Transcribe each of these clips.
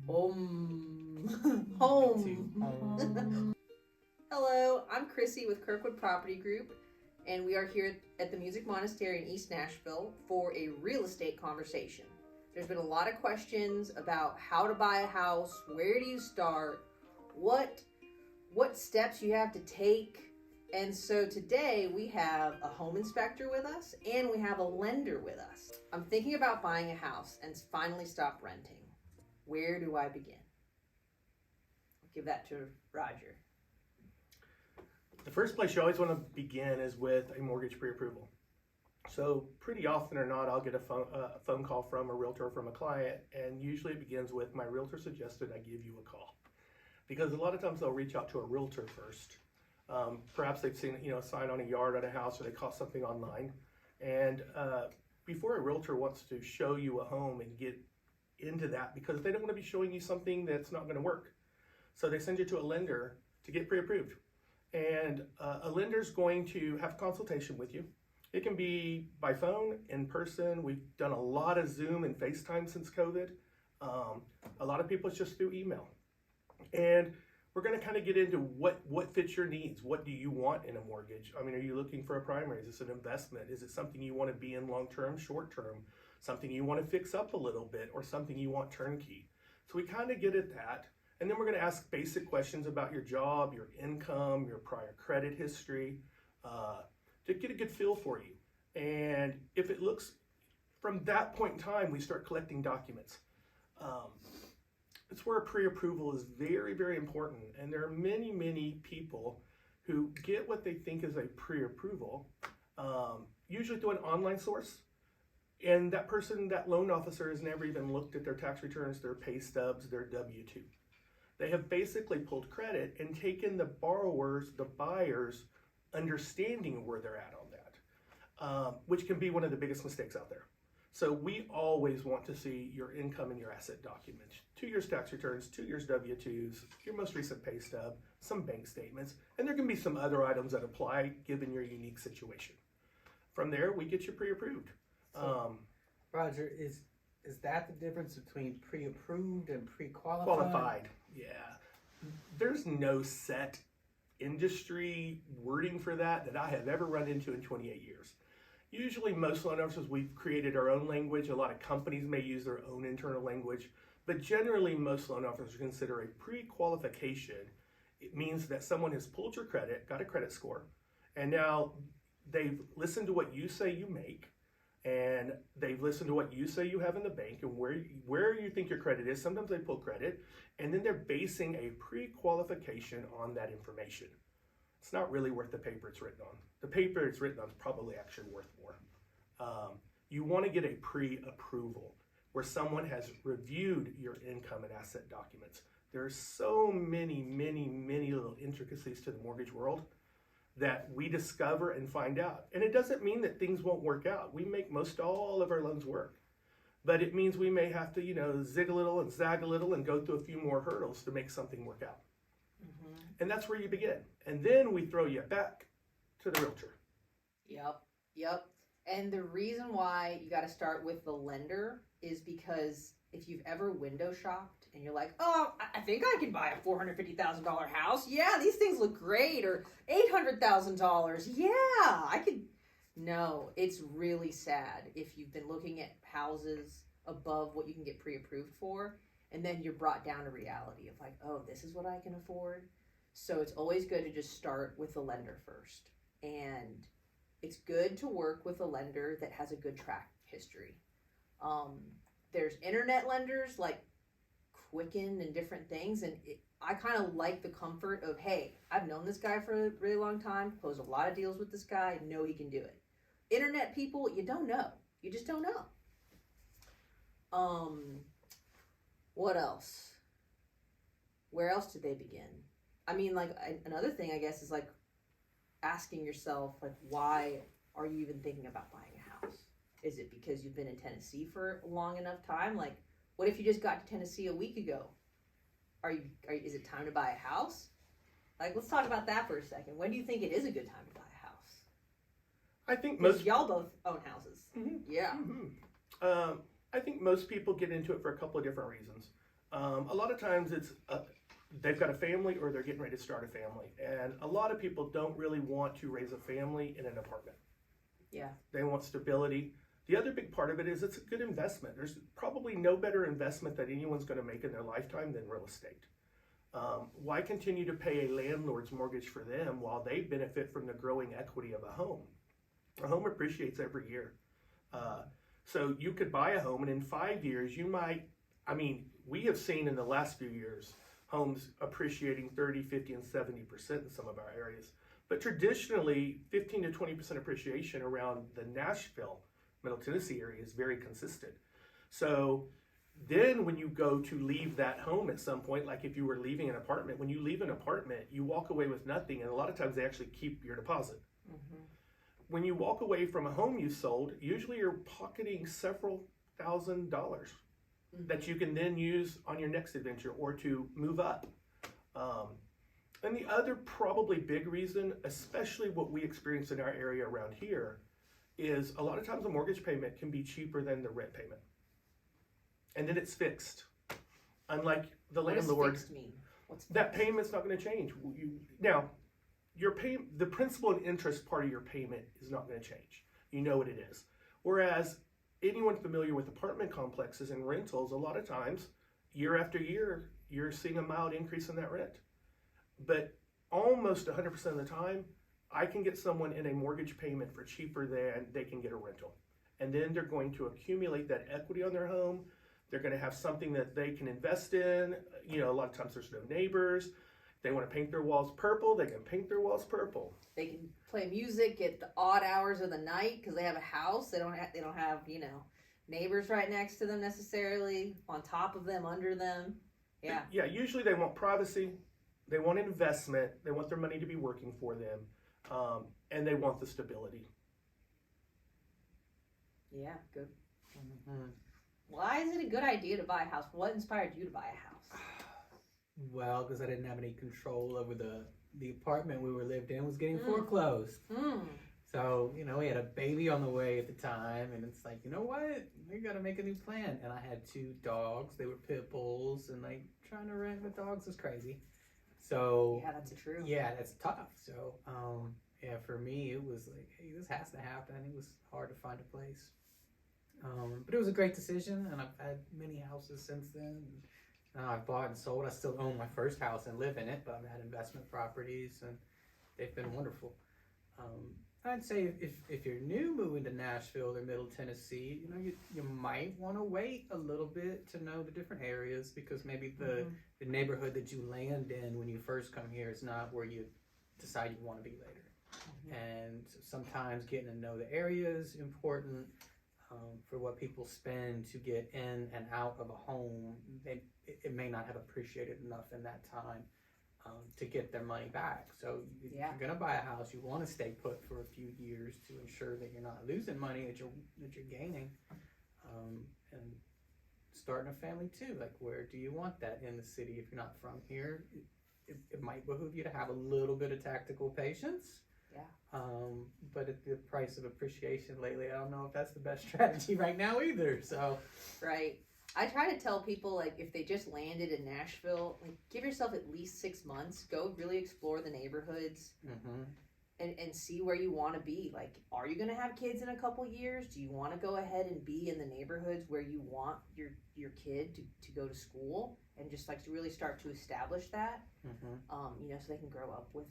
Home. Hello, I'm Chrissy with Kirkwood Property Group, and we are here at the Music Monastery in East Nashville for a real estate conversation. There's been a lot of questions about how to buy a house, where do you start, what steps you have to take. And so today we have a home inspector with us and we have a lender with us. I'm thinking about buying a house and finally stop renting. Where do I begin? I'll give that to Roger. The first place you always want to begin is with a mortgage pre-approval. So pretty often or not, I'll get a phone call from a realtor, from a client, and usually it begins with, my realtor suggested I give you a call. Because a lot of times they'll reach out to a realtor first. Perhaps they've seen a sign on a yard on a house, or they caught something online. And before a realtor wants to show you a home and get into that, because they don't want to be showing you something that's not going to work. So they send you to a lender to get pre-approved. And a lender's going to have a consultation with you. It can be by phone, in person. We've done a lot of Zoom and FaceTime since COVID. A lot of people, it's just through email. And we're going to kind of get into what fits your needs. What do you want in a mortgage? I mean, are you looking for a primary? Is this an investment? Is it something you want to be in long-term, short-term? Something you want to fix up a little bit, or something you want turnkey? So we kind of get at that. And then we're going to ask basic questions about your job, your income, your prior credit history, to get a good feel for you. And if it looks, from that point in time, we start collecting documents. It's where a pre-approval is very, very important. And there are many, many people who get what they think is a pre-approval, usually through an online source. And that person, that loan officer, has never even looked at their tax returns, their pay stubs, their W-2. They have basically pulled credit and taken the borrower's, the buyer's understanding of where they're at on that, which can be one of the biggest mistakes out there. So we always want to see your income and your asset documents, 2 years tax returns, 2 years W-2s, your most recent pay stub, some bank statements, and there can be some other items that apply given your unique situation. From there, we get you pre-approved. Roger, is that the difference between pre-approved and pre-qualified? Qualified, yeah. There's no set industry wording for that I have ever run into in 28 years. Usually most loan officers, we've created our own language. A lot of companies may use their own internal language, but generally most loan officers consider a pre-qualification. It means that someone has pulled your credit, got a credit score, and now they've listened to what you say you make, and they've listened to what you say you have in the bank and where you think your credit is. Sometimes they pull credit, and then they're basing a pre-qualification on that information. It's not really worth the paper it's written on. The paper it's written on is probably actually worth more. You want to get a pre-approval where someone has reviewed your income and asset documents. There's so many, many, many little intricacies to the mortgage world that we discover and find out. And it doesn't mean that things won't work out. We make most all of our loans work. But it means we may have to, zig a little and zag a little and go through a few more hurdles to make something work out. Mm-hmm. And that's where you begin. And then we throw you back to the realtor. Yep. And the reason why you got to start with the lender is because if you've ever window shopped and you're like, oh, I think I can buy a $450,000 house. Yeah, these things look great. Or $800,000. Yeah, I could. No, it's really sad if you've been looking at houses above what you can get pre-approved for, and then you're brought down to reality of like, oh, this is what I can afford. So it's always good to just start with the lender first. And it's good to work with a lender that has a good track history. There's internet lenders like Quicken and different things, and I kind of like the comfort of, hey, I've known this guy for a really long time, closed a lot of deals with this guy, know he can do it. Internet people, you don't know. You just don't know. What else? Where else did they begin? I mean, like, another thing, I guess, is like asking yourself, like, why are you even thinking about buying a house? Is it because you've been in Tennessee for a long enough time? Like, what if you just got to Tennessee a week ago? Is it time to buy a house? Like, let's talk about that for a second. When do you think it is a good time to buy a house? I think y'all both own houses. Mm-hmm. Yeah. Mm-hmm. I think most people get into it for a couple of different reasons. A lot of times it's they've got a family or they're getting ready to start a family. And a lot of people don't really want to raise a family in an apartment. Yeah. They want stability. The other big part of it is it's a good investment. There's probably no better investment that anyone's going to make in their lifetime than real estate. Why continue to pay a landlord's mortgage for them while they benefit from the growing equity of a home? A home appreciates every year. So you could buy a home and in 5 years you might, we have seen in the last few years homes appreciating 30, 50, and 70% in some of our areas. But traditionally, 15 to 20% appreciation around the Nashville, Middle Tennessee area is very consistent. So then when you go to leave that home at some point, like if you were leaving an apartment, when you leave an apartment, you walk away with nothing, and a lot of times they actually keep your deposit. Mm-hmm. When you walk away from a home you sold, usually you're pocketing several $1,000s mm-hmm. that you can then use on your next adventure or to move up. And the other probably big reason, especially what we experience in our area around here, is a lot of times a mortgage payment can be cheaper than the rent payment. And then it's fixed. Unlike the landlord, what does fixed mean? What's fixed? That payment's not going to change. Now, the principal and interest part of your payment is not going to change. You know what it is. Whereas anyone familiar with apartment complexes and rentals, a lot of times, year after year, you're seeing a mild increase in that rent. But almost 100% of the time, I can get someone in a mortgage payment for cheaper than they can get a rental. And then they're going to accumulate that equity on their home. They're going to have something that they can invest in. A lot of times there's no neighbors. They want to paint their walls purple, they can paint their walls purple. They can play music at the odd hours of the night because they have a house. They don't have neighbors right next to them necessarily, on top of them, under them. Yeah. Yeah, usually they want privacy. They want investment. They want their money to be working for them. And they want the stability. Yeah, good. Mm-hmm. Why is it a good idea to buy a house? What inspired you to buy a house? Well, because I didn't have any control over the apartment we were lived in was getting foreclosed. So, we had a baby on the way at the time, and it's like, you know what? We got to make a new plan. And I had 2 dogs. They were pit bulls, and trying to rent with dogs is crazy. So yeah, that's true. Yeah, that's tough. So, for me, it was like, hey, this has to happen. It was hard to find a place. But it was a great decision, and I've had many houses since then. I've bought and sold. I still own my first house and live in it, but I've had investment properties, and they've been wonderful. I'd say if you're new moving to Nashville or Middle Tennessee, you might want to wait a little bit to know the different areas, because maybe the neighborhood that you land in when you first come here is not where you decide you want to be later. And sometimes getting to know the area is important. For what people spend to get in and out of a home, it may not have appreciated enough in that time to get their money back. So if you're going to buy a house, you want to stay put for a few years to ensure that you're not losing money, that you're gaining, and starting a family too. Like, where do you want that in the city? If you're not from here, it might behoove you to have a little bit of tactical patience. Yeah. But at the price of appreciation lately, I don't know if that's the best strategy right now either. So. Right. I try to tell people, if they just landed in Nashville, give yourself at least 6 months. Go really explore the neighborhoods and see where you want to be. Are you going to have kids in a couple years? Do you want to go ahead and be in the neighborhoods where you want your kid to go to school, and just to really start to establish that, so they can grow up with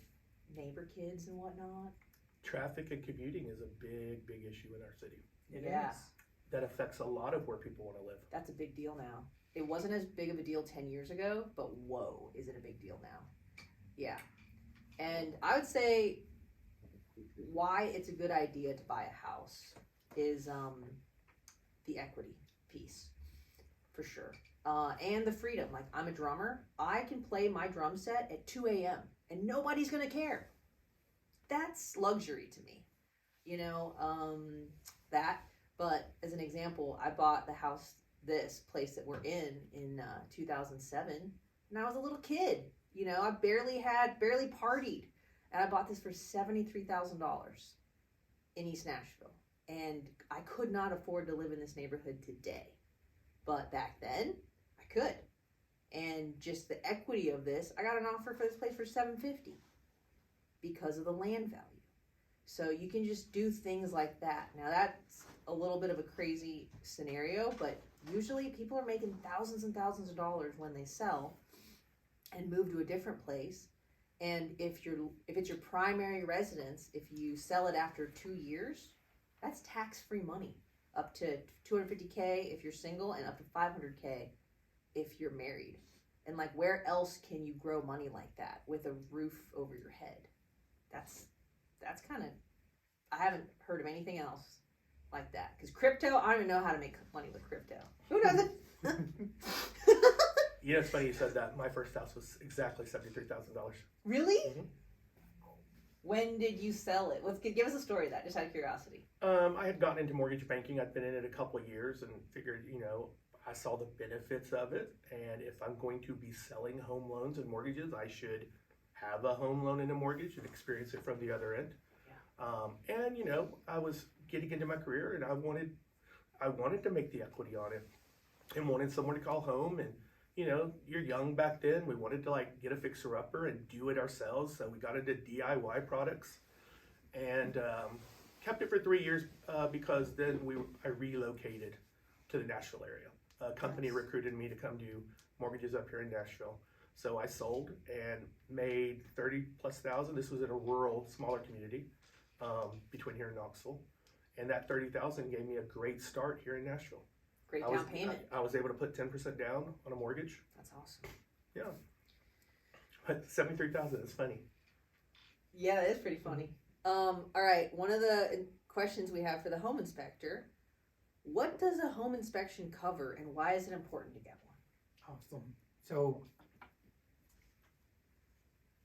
neighbor kids and whatnot. Traffic and commuting is a big, big issue in our city. It is. That affects a lot of where people want to live. That's a big deal now. It wasn't as big of a deal 10 years ago, but whoa, is it a big deal now? Yeah. And I would say why it's a good idea to buy a house is the equity piece, for sure. And the freedom. I'm a drummer. I can play my drum set at 2 a.m. and nobody's going to care. That's luxury to me. That. But as an example, I bought this place that we're in 2007, and I was a little kid. I barely partied, and I bought this for $73,000 in East Nashville, and I could not afford to live in this neighborhood today. But back then, I could. And just the equity of this, I got an offer for this place for $750 because of the land value. So you can just do things like that. Now that's a little bit of a crazy scenario, but usually people are making thousands and thousands of dollars when they sell and move to a different place. And if it's your primary residence, if you sell it after 2 years, that's tax-free money, up to $250K if you're single and up to $500K if you're married. And like, where else can you grow money like that with a roof over your head? That's kind of, I haven't heard of anything else like that. Because crypto, I don't even know how to make money with crypto. Who does it? You know, it's funny you said that. My first house was exactly $73,000. Really? Mm-hmm. When did you sell it? Give us a story of that, just out of curiosity. I had gotten into mortgage banking. I'd been in it a couple of years and figured, you know, I saw the benefits of it. And if I'm going to be selling home loans and mortgages, I should have a home loan and a mortgage and experience it from the other end. Yeah. And, you know, I was getting into my career and I wanted to make the equity on it and wanted someone to call home. And, you know, you're young back then. We wanted to like get a fixer-upper and do it ourselves. So we got into DIY products and kept it for 3 years because then I relocated to the Nashville area. A company recruited me to come do mortgages up here in Nashville. So I sold and made 30+ thousand. This was in a rural, smaller community between here and Knoxville. And that 30,000 gave me a great start here in Nashville. Great down payment. I was able to put 10% down on a mortgage. That's awesome. Yeah. But 73,000 is funny. Yeah, that is pretty funny. All right, one of the questions we have for the home inspector, what does a home inspection cover and why is it important to get one? Awesome. So,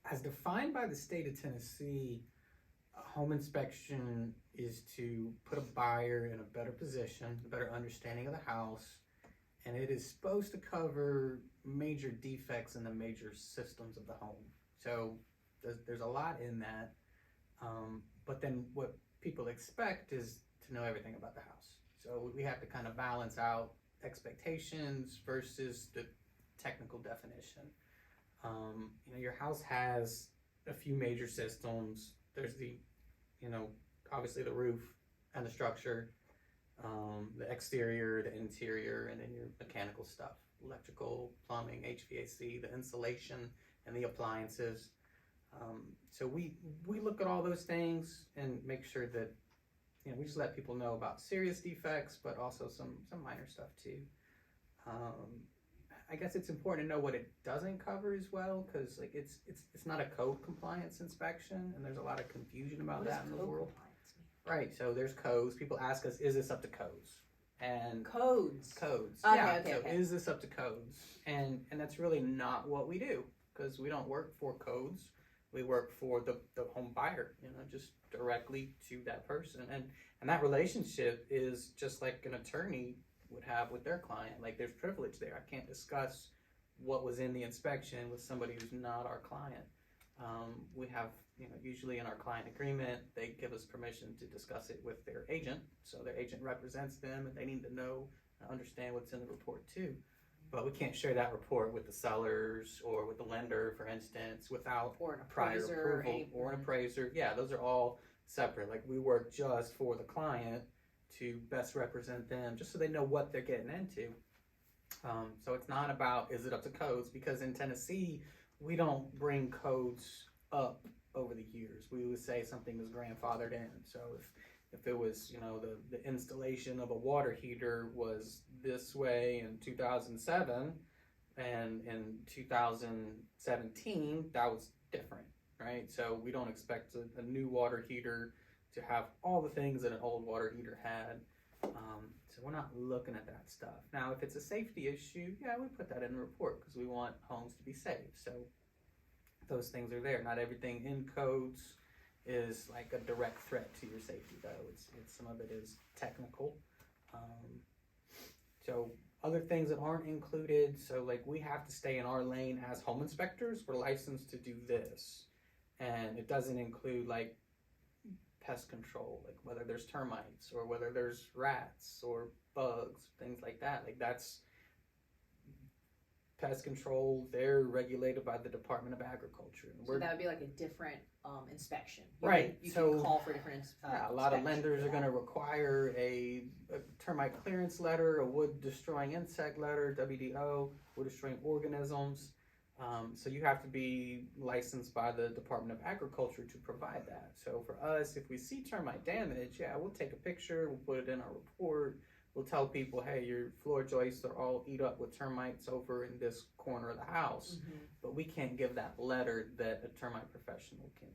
as defined by the state of Tennessee, a home inspection is to put a buyer in a better position, a better understanding of the house, and it is supposed to cover major defects in the major systems of the home. So there's a lot in that, but then what people expect is to know everything about the house. So we have to kind of balance out expectations versus the technical definition. You know, your house has a few major systems. There's the, you know, obviously the roof and the structure, the exterior, the interior, and then your mechanical stuff, electrical, plumbing, HVAC, the insulation, and the appliances. So we look at all those things and make sure that, you know, we just let people know about serious defects, but also some minor stuff too. I guess it's important to know what it doesn't cover as well, because like it's not a code compliance inspection, and there's a lot of confusion about that in the world. Right. So there's codes. People ask us, "Is this up to codes?" And codes. Codes. Okay, yeah. okay, So okay. is this up to codes? And that's really not what we do, because we don't work for codes. We work for the home buyer. You know, just directly to that person, and that relationship is just like an attorney would have with their client. Like, there's privilege there. I can't discuss what was in the inspection with somebody who's not our client. We have, you know, usually in our client agreement, they give us permission to discuss it with their agent. So their agent represents them, and they need to know and understand what's in the report too. But we can't share that report with the sellers or with the lender, for instance, without Or an prior appraiser approval or an appraiser. Yeah, those are all separate. Like, we work just for the client to best represent them, just so they know what they're getting into. So it's not about, is it up to codes? Because in Tennessee, we don't bring codes up over the years. We would say something is grandfathered in. So if it was, you know, the installation of a water heater was this way in 2007, and in 2017, that was different, right? So we don't expect a new water heater to have all the things that an old water heater had. So we're not looking at that stuff. Now, if it's a safety issue, yeah, we put that in the report because we want homes to be safe. So those things are there. Not everything in codes is like a direct threat to your safety, though. It's some of it is technical. So other things that aren't included, so like we have to stay in our lane as home inspectors. We're licensed to do this, and it doesn't include like pest control, like whether there's termites or whether there's rats or bugs, things like that. Like, that's pest control, they're regulated by the Department of Agriculture. And So that would be like a different inspection. Right, You so- can call for different a lot of inspections lenders for are going to that. require a termite clearance letter, a wood destroying insect letter, WDO, wood destroying organisms. So you have to be licensed by the Department of Agriculture to provide that. So for us, if we see termite damage, yeah, we'll take a picture, we'll put it in our report. We'll tell people, hey, your floor joists are all eat up with termites over in this corner of the house. But we can't give that letter that a termite professional can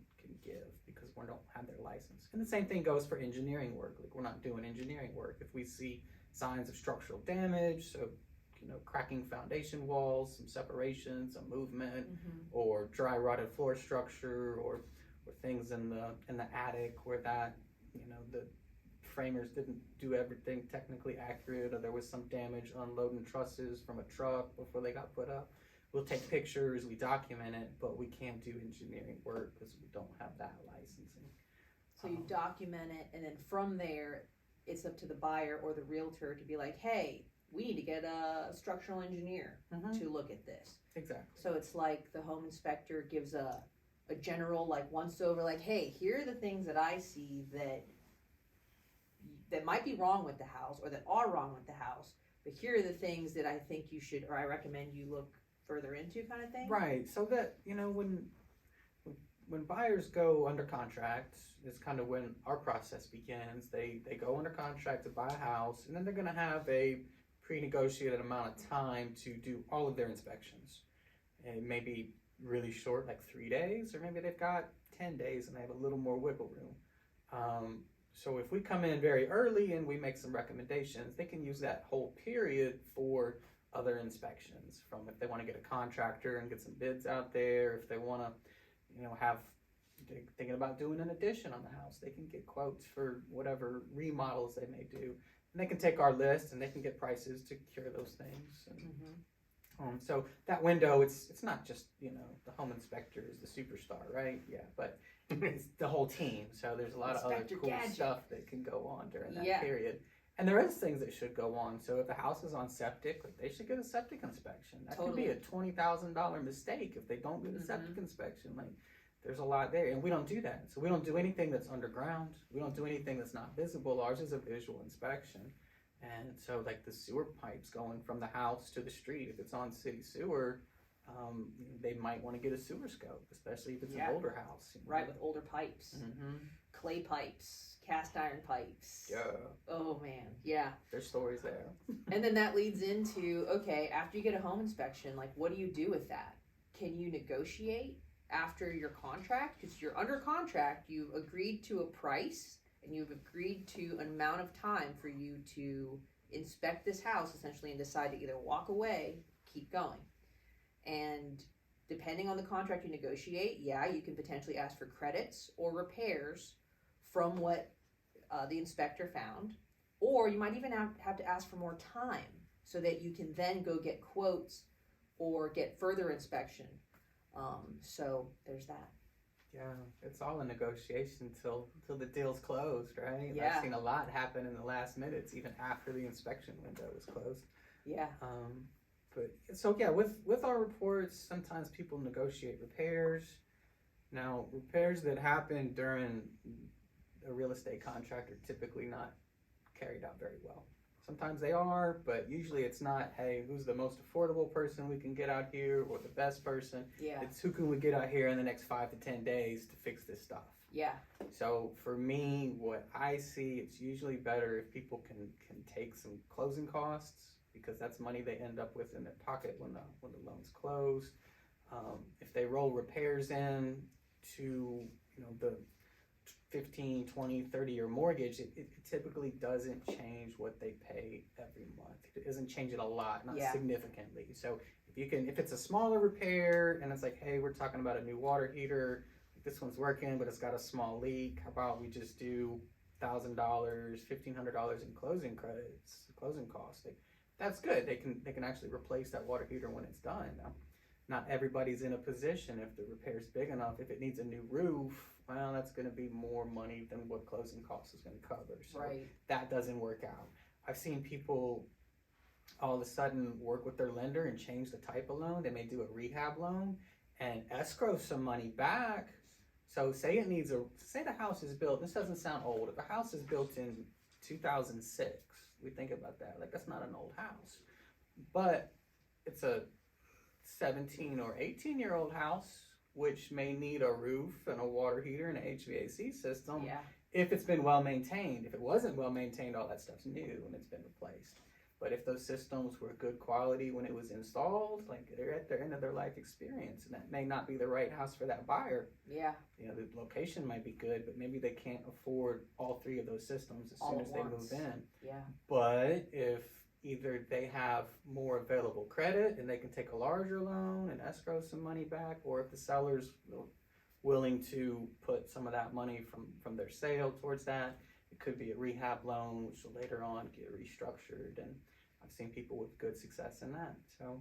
give because we don't have their license. And the same thing goes for engineering work. Like, we're not doing engineering work. If we see signs of structural damage, so cracking foundation walls, some separation, some movement, or dry rotted floor structure, or things in the attic where that the framers didn't do everything technically accurate, or there was some damage unloading trusses from a truck before they got put up. We'll take pictures, we document it, but we can't do engineering work because we don't have that licensing. So you document it, and then from there, it's up to the buyer or the realtor to be like, hey, we need to get a structural engineer to look at this. Exactly. So it's like the home inspector gives a general, like, once over, like, hey, here are the things that I see that might be wrong with the house or that are wrong with the house, but here are the things that I think you should, or I recommend you look further into, kind of thing. Right. So that when buyers go under contract is kind of when our process begins. They go under contract to buy a house, and then they're going to have a pre-negotiated amount of time to do all of their inspections. And maybe really short, like 3 days, or maybe they've got 10 days and they have a little more wiggle room. So if we come in very early and we make some recommendations, they can use that whole period for other inspections. From if they want to get a contractor and get some bids out there, if they want to, thinking about doing an addition on the house, they can get quotes for whatever remodels they may do. And they can take our list and they can get prices to cure those things. And, so that window, it's not just, the home inspector is the superstar, right? Yeah, but it's the whole team. So there's a lot of other cool stuff that can go on during that period. And there is things that should go on. So if the house is on septic, like, they should get a septic inspection. That could be a $20,000 mistake if they don't get a septic inspection. Like, there's a lot there, and we don't do that. So we don't do anything that's underground. We don't do anything that's not visible. Ours is a visual inspection. And so, like, the sewer pipes going from the house to the street, if it's on city sewer, they might want to get a sewer scope, especially if it's an older house. Right, with older pipes. Clay pipes, cast iron pipes. Yeah. Oh, man. Yeah. There's stories there. And then that leads into, okay, after you get a home inspection, like, what do you do with that? Can you negotiate after your contract? Because you're under contract, you've agreed to a price, and you've agreed to an amount of time for you to inspect this house, essentially, and decide to either walk away, keep going. And depending on the contract you negotiate, you can potentially ask for credits or repairs from what the inspector found. Or you might even have to ask for more time so that you can then go get quotes or get further inspection. So there's that. Yeah, it's all a negotiation till the deal's closed, right? Yeah. I've seen a lot happen in the last minutes, even after the inspection window is closed. Yeah. But so yeah, with our reports, sometimes people negotiate repairs. Now, repairs that happen during a real estate contract are typically not carried out very well. Sometimes they are, but usually it's not, hey, who's the most affordable person we can get out here or the best person. Yeah. It's who can we get out here in the next 5 to 10 days to fix this stuff. Yeah. So for me, what I see, it's usually better if people can take some closing costs, because that's money they end up with in their pocket when the loan's closed. If they roll repairs in to the 15, 20, 30-year mortgage, it typically doesn't change what they pay every month. It doesn't change it a lot, not significantly. So if it's a smaller repair and it's like, hey, we're talking about a new water heater, this one's working, but it's got a small leak. How about we just do $1,000, $1,500 in closing credits, closing costs? That's good. They can actually replace that water heater when it's done. Now, not everybody's in a position. If the repair's big enough, if it needs a new roof, well, that's going to be more money than what closing costs is going to cover. So that doesn't work out. I've seen people all of a sudden work with their lender and change the type of loan. They may do a rehab loan and escrow some money back. So say the house is built, this doesn't sound old, if a house is built in 2006, we think about that, like that's not an old house. But it's a 17 or 18-year-old house, which may need a roof and a water heater and an HVAC system. Yeah. If it's been well maintained. If it wasn't well maintained, all that stuff's new and it's been replaced. But if those systems were good quality when it was installed, like they're at their end of their life experience, and that may not be the right house for that buyer. Yeah. You know, the location might be good, but maybe they can't afford all three of those systems as All soon at as they once. move in. Yeah. But if either they have more available credit and they can take a larger loan and escrow some money back, or if the seller's willing to put some of that money from their sale towards that, it could be a rehab loan, which will later on get restructured. And I've seen people with good success in that. So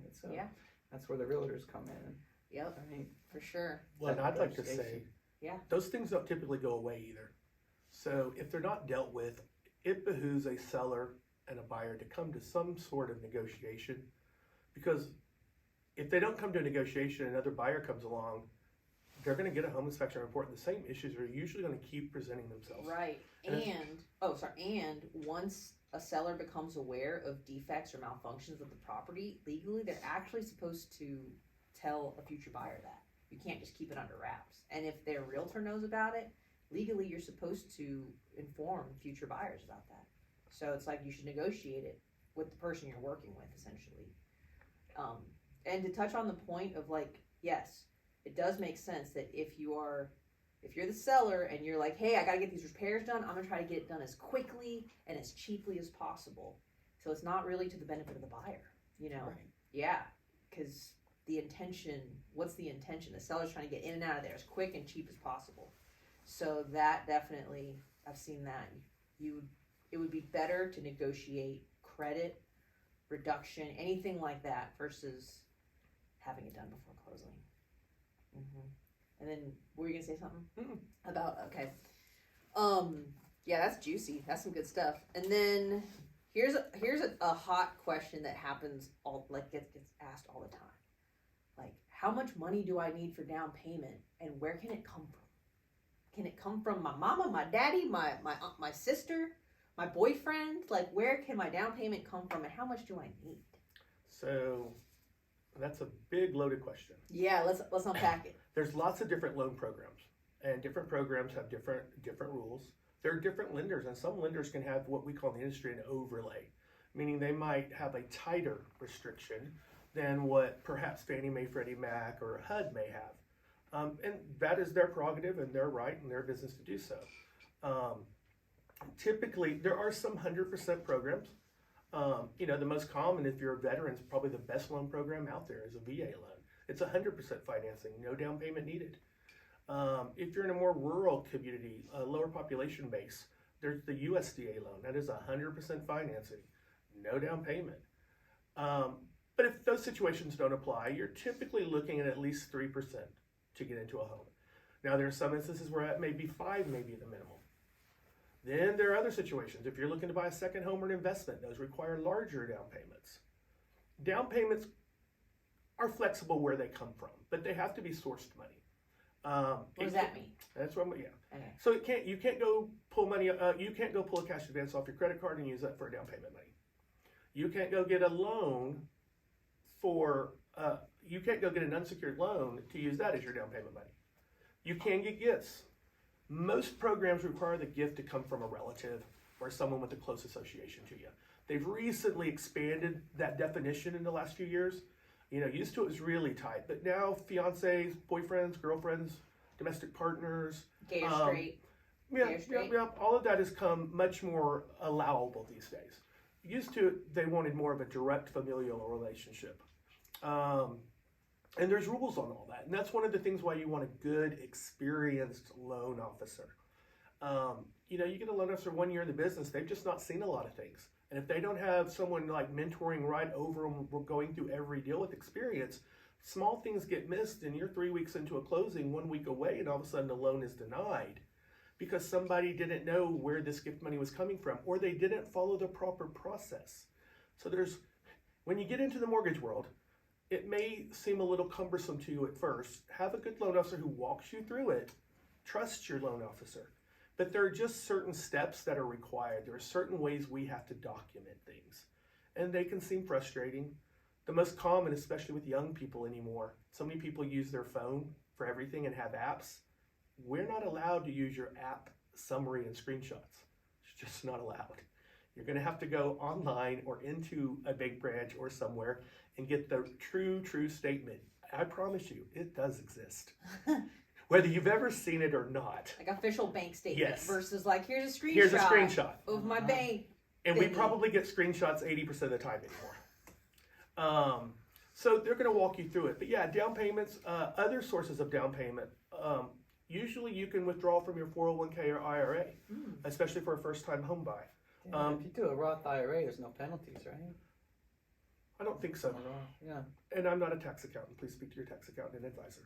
that's where the realtors come in. Yep. I mean, For sure. Well, and I'd like to say, Yeah. those things don't typically go away either. So if they're not dealt with, it behooves a seller and a buyer to come to some sort of negotiation, because if they don't come to a negotiation, another buyer comes along, they're going to get a home inspection report, and the same issues are usually going to keep presenting themselves. Right. And once a seller becomes aware of defects or malfunctions of the property, legally they're actually supposed to tell a future buyer that. You can't just keep it under wraps. And if their realtor knows about it, legally you're supposed to inform future buyers about that. So it's like you should negotiate it with the person you're working with, essentially. And to touch on the point of, like, yes, it does make sense that if you're the seller and you're like, hey, I gotta get these repairs done, I'm gonna try to get it done as quickly and as cheaply as possible. So it's not really to the benefit of the buyer, you know? Right. Yeah, because what's the intention? The seller's trying to get in and out of there as quick and cheap as possible. So that definitely, I've seen that. It would be better to negotiate credit reduction, anything like that, versus having it done before closing. And then, were you gonna say something about? Okay. Yeah, that's juicy. That's some good stuff. And then here's a hot question that happens gets asked all the time. Like, how much money do I need for down payment, and where can it come from? Can it come from my mama, my daddy, my sister, my boyfriend? Like, where can my down payment come from, and how much do I need? So that's a big loaded question. Yeah, let's unpack it. There's lots of different loan programs, and different programs have different rules. There are different lenders, and some lenders can have what we call in the industry an overlay, meaning they might have a tighter restriction than what perhaps Fannie Mae, Freddie Mac, or HUD may have. And that is their prerogative and their right and their business to do so. Typically, there are some 100% programs. The most common, if you're a veteran, is probably the best loan program out there is a VA loan. It's 100% financing, no down payment needed. If you're in a more rural community, a lower population base, there's the USDA loan. That is 100% financing, no down payment. But if those situations don't apply, you're typically looking at least 3% to get into a home. Now, there are some instances where that may be 5, maybe the minimum. Then there are other situations. If you're looking to buy a second home or an investment, those require larger down payments. Down payments are flexible where they come from, but they have to be sourced money. What does that mean? That's what, yeah. Okay. So you can't go pull money. You can't go pull a cash advance off your credit card and use that for down payment money. You can't go get a loan for. You can't go get an unsecured loan to use that as your down payment money. You can get gifts. Most programs require the gift to come from a relative or someone with a close association to you. They've recently expanded that definition in the last few years. Used to it was really tight, but now fiancés, boyfriends, girlfriends, domestic partners, Gay or straight. Yeah, all of that has come much more allowable these days. Used to it, they wanted more of a direct familial relationship. And there's rules on all that. And that's one of the things why you want a good, experienced loan officer. You get a loan officer 1 year in the business, they've just not seen a lot of things. And if they don't have someone like mentoring right over them, going through every deal with experience, small things get missed and you're 3 weeks into a closing, 1 week away, and all of a sudden the loan is denied because somebody didn't know where this gift money was coming from, or they didn't follow the proper process. So When you get into the mortgage world, it may seem a little cumbersome to you at first. Have a good loan officer who walks you through it. Trust your loan officer. But there are just certain steps that are required. There are certain ways we have to document things. And they can seem frustrating. The most common, especially with young people anymore, so many people use their phone for everything and have apps. We're not allowed to use your app summary and screenshots. It's just not allowed. You're going to have to go online or into a bank branch or somewhere and get the true statement. I promise you, it does exist. Whether you've ever seen it or not. Like official bank statement Yes. versus like, here's a screenshot. Here's a screenshot. Of my bank. And we thingy. probably get screenshots 80% of the time anymore. So they're going to walk you through it. But yeah, down payments, other sources of down payment. Usually you can withdraw from your 401k or IRA, especially for a first-time home buy. Yeah, if you do a Roth IRA, there's no penalties, right? I don't think so. Yeah. And I'm not a tax accountant. Please speak to your tax accountant and advisor.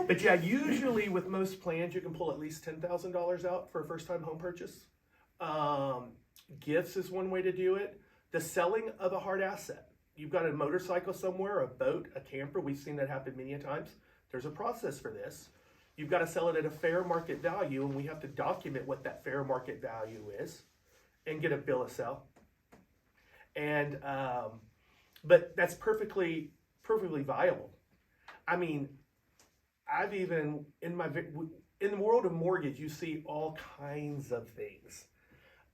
But yeah, usually with most plans, you can pull at least $10,000 out for a first-time home purchase. Gifts is one way to do it. The selling of a hard asset. You've got a motorcycle somewhere, a boat, a camper. We've seen that happen many a times. There's a process for this. You've got to sell it at a fair market value, and we have to document what that fair market value is and get a bill of sale. And but that's perfectly viable. I mean, I've even in the world of mortgage, you see all kinds of things.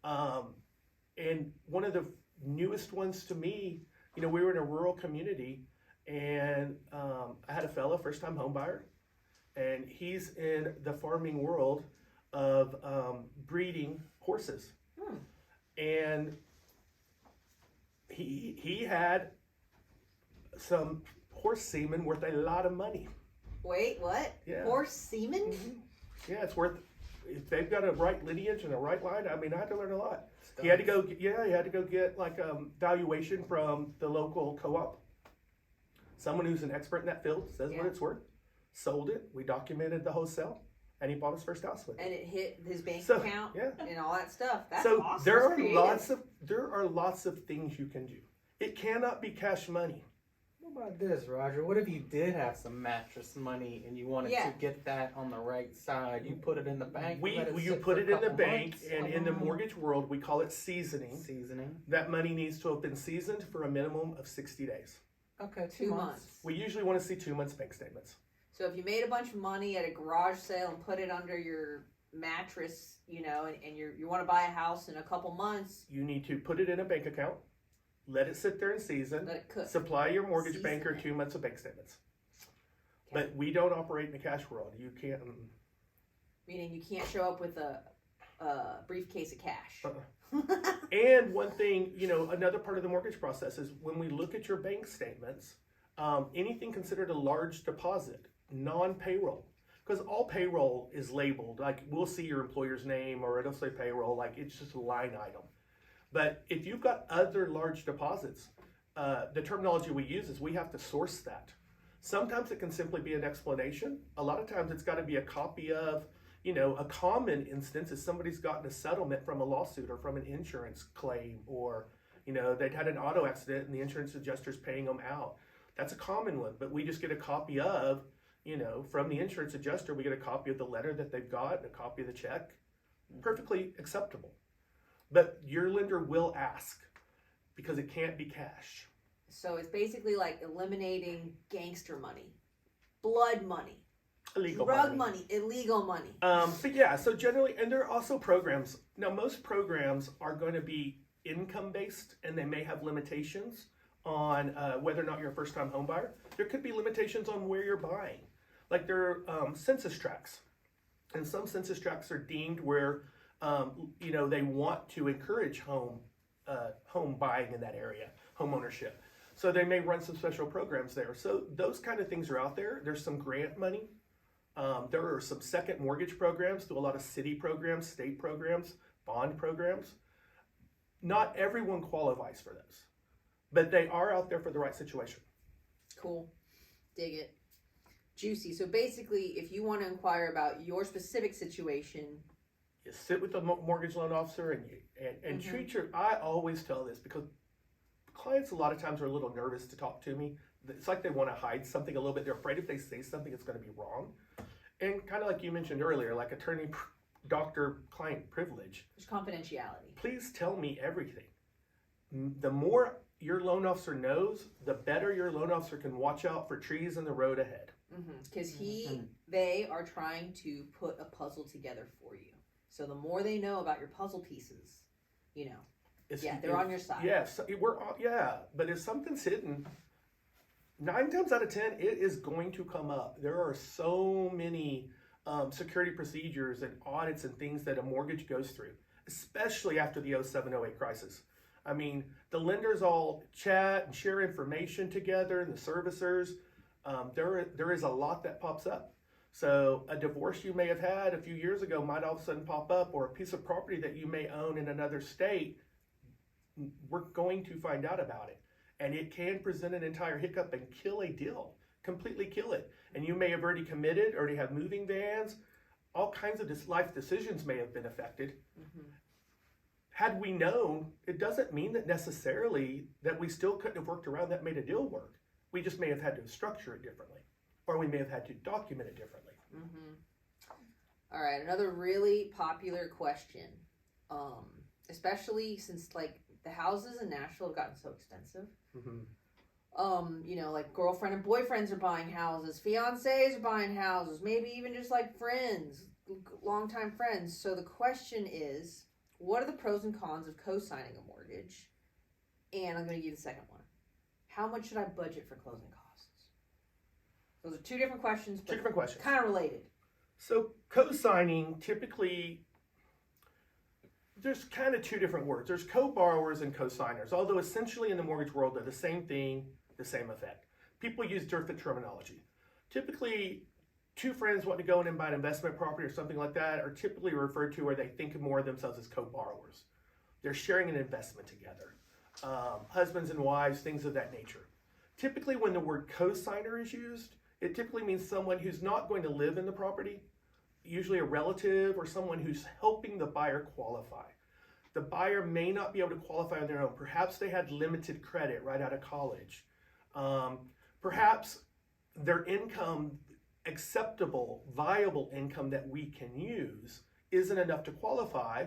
And one of the newest ones to me, we were in a rural community, and I had a fella, first-time home buyer, and he's in the farming world of breeding horses. And he had some horse semen worth a lot of money. Wait, what? Yeah. Horse semen? Yeah, it's worth, if they've got a right lineage and a right line, I mean, I had to learn a lot. He had to go get like valuation from the local co-op. Someone who's an expert in that field says what it's worth. Sold it. We documented the wholesale, and he bought his first house with it. And it hit his bank So, account yeah. and all that stuff. That's So awesome. there That's are creative. lots of things you can do. It cannot be cash money. What about this, Roger? What if you did have some mattress money and you wanted to get that on the right side? You put it in the bank. You put it in the bank, and in the mortgage world, we call it seasoning. That money needs to have been seasoned for a minimum of 60 days. Okay, 2 months. We usually want to see 2 months bank statements. So if you made a bunch of money at a garage sale and put it under your mattress, and you want to buy a house in a couple months, you need to put it in a bank account, let it sit there and season, let it cook. supply your mortgage Season banker it. 2 months of bank statements. Okay. But we don't operate in the cash world. You can't. Meaning you can't show up with a briefcase of cash. And one thing, another part of the mortgage process is when we look at your bank statements, anything considered a large deposit, non-payroll, because all payroll is labeled, like we'll see your employer's name or it'll say payroll, like it's just a line item. But if you've got other large deposits, the terminology we use is we have to source that. Sometimes it can simply be an explanation. A lot of times it's got to be a copy of, a common instance is somebody's gotten a settlement from a lawsuit or from an insurance claim, or, they'd had an auto accident and the insurance adjuster's paying them out. That's a common one, but we just get a copy of, from the insurance adjuster, we get a copy of the letter that they've got and a copy of the check. Perfectly acceptable. But your lender will ask because it can't be cash. So it's basically like eliminating gangster money, blood money, Illegal drug money, illegal money. But yeah, so generally, and there are also programs. Now, most programs are going to be income-based, and they may have limitations on whether or not you're a first-time home buyer. There could be limitations on where you're buying. Like there are census tracts, and some census tracts are deemed where they want to encourage home buying in that area, home ownership. So they may run some special programs there. So those kind of things are out there. There's some grant money. There are some second mortgage programs, do a lot of city programs, state programs, bond programs. Not everyone qualifies for those, but they are out there for the right situation. Cool. Dig it. Juicy. So basically, if you want to inquire about your specific situation, you sit with the mortgage loan officer and Mhm. treat I always tell this because clients a lot of times are a little nervous to talk to me. It's like they want to hide something a little bit. They're afraid if they say something, it's going to be wrong. And kind of like you mentioned earlier, like attorney, doctor, client privilege. There's confidentiality. Please tell me everything. The more your loan officer knows, the better your loan officer can watch out for trees in the road ahead. Because they are trying to put a puzzle together for you. So the more they know about your puzzle pieces, you know, they're on your side. Yes, but if something's hidden, 9 times out of 10, it is going to come up. There are so many security procedures and audits and things that a mortgage goes through, especially after the 07-08 crisis. I mean, the lenders all chat and share information together, and the servicers. There is a lot that pops up. So a divorce you may have had a few years ago might all of a sudden pop up, or a piece of property that you may own in another state. We're going to find out about it. And it can present an entire hiccup and kill a deal, completely kill it. And you may have already committed, already have moving vans, all kinds of life decisions may have been affected. Had we known, it doesn't mean that necessarily that we still couldn't have worked around that, made a deal work. We just may have had to structure it differently, or we may have had to document it differently. All right, another really popular question, especially since like the houses in Nashville have gotten so expensive. You know, like girlfriend and boyfriends are buying houses, fiancés are buying houses, maybe even just like friends, longtime friends. So the question is, what are the pros and cons of co-signing a mortgage? And I'm going to give you the second one. How much should I budget for closing costs? Those are two different questions, but kind of related. So co-signing, typically, there's kind of two different words. There's co-borrowers and co-signers, although essentially in the mortgage world, they're the same thing, the same effect. People use different terminology. Typically, two friends wanting to go in and buy an investment property or something like that are typically referred to where they think more of themselves as co-borrowers. They're sharing an investment together. Husbands and wives, things of that nature. Typically, when the word co-signer is used, it typically means someone who's not going to live in the property, usually a relative or someone who's helping the buyer qualify. The buyer may not be able to qualify on their own. Perhaps they had limited credit right out of college. Perhaps their income, acceptable, viable income that we can use, isn't enough to qualify,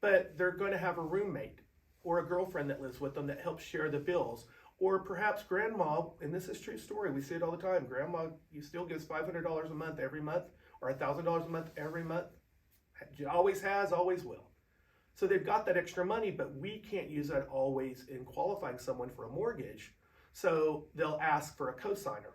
but they're going to have a roommate or a girlfriend that lives with them that helps share the bills. Or perhaps grandma, and this is a true story, we see it all the time, grandma, you still gives $500 a month every month, or $1,000 a month every month. Always has, always will. So they've got that extra money, but we can't use that always in qualifying someone for a mortgage. So they'll ask for a cosigner.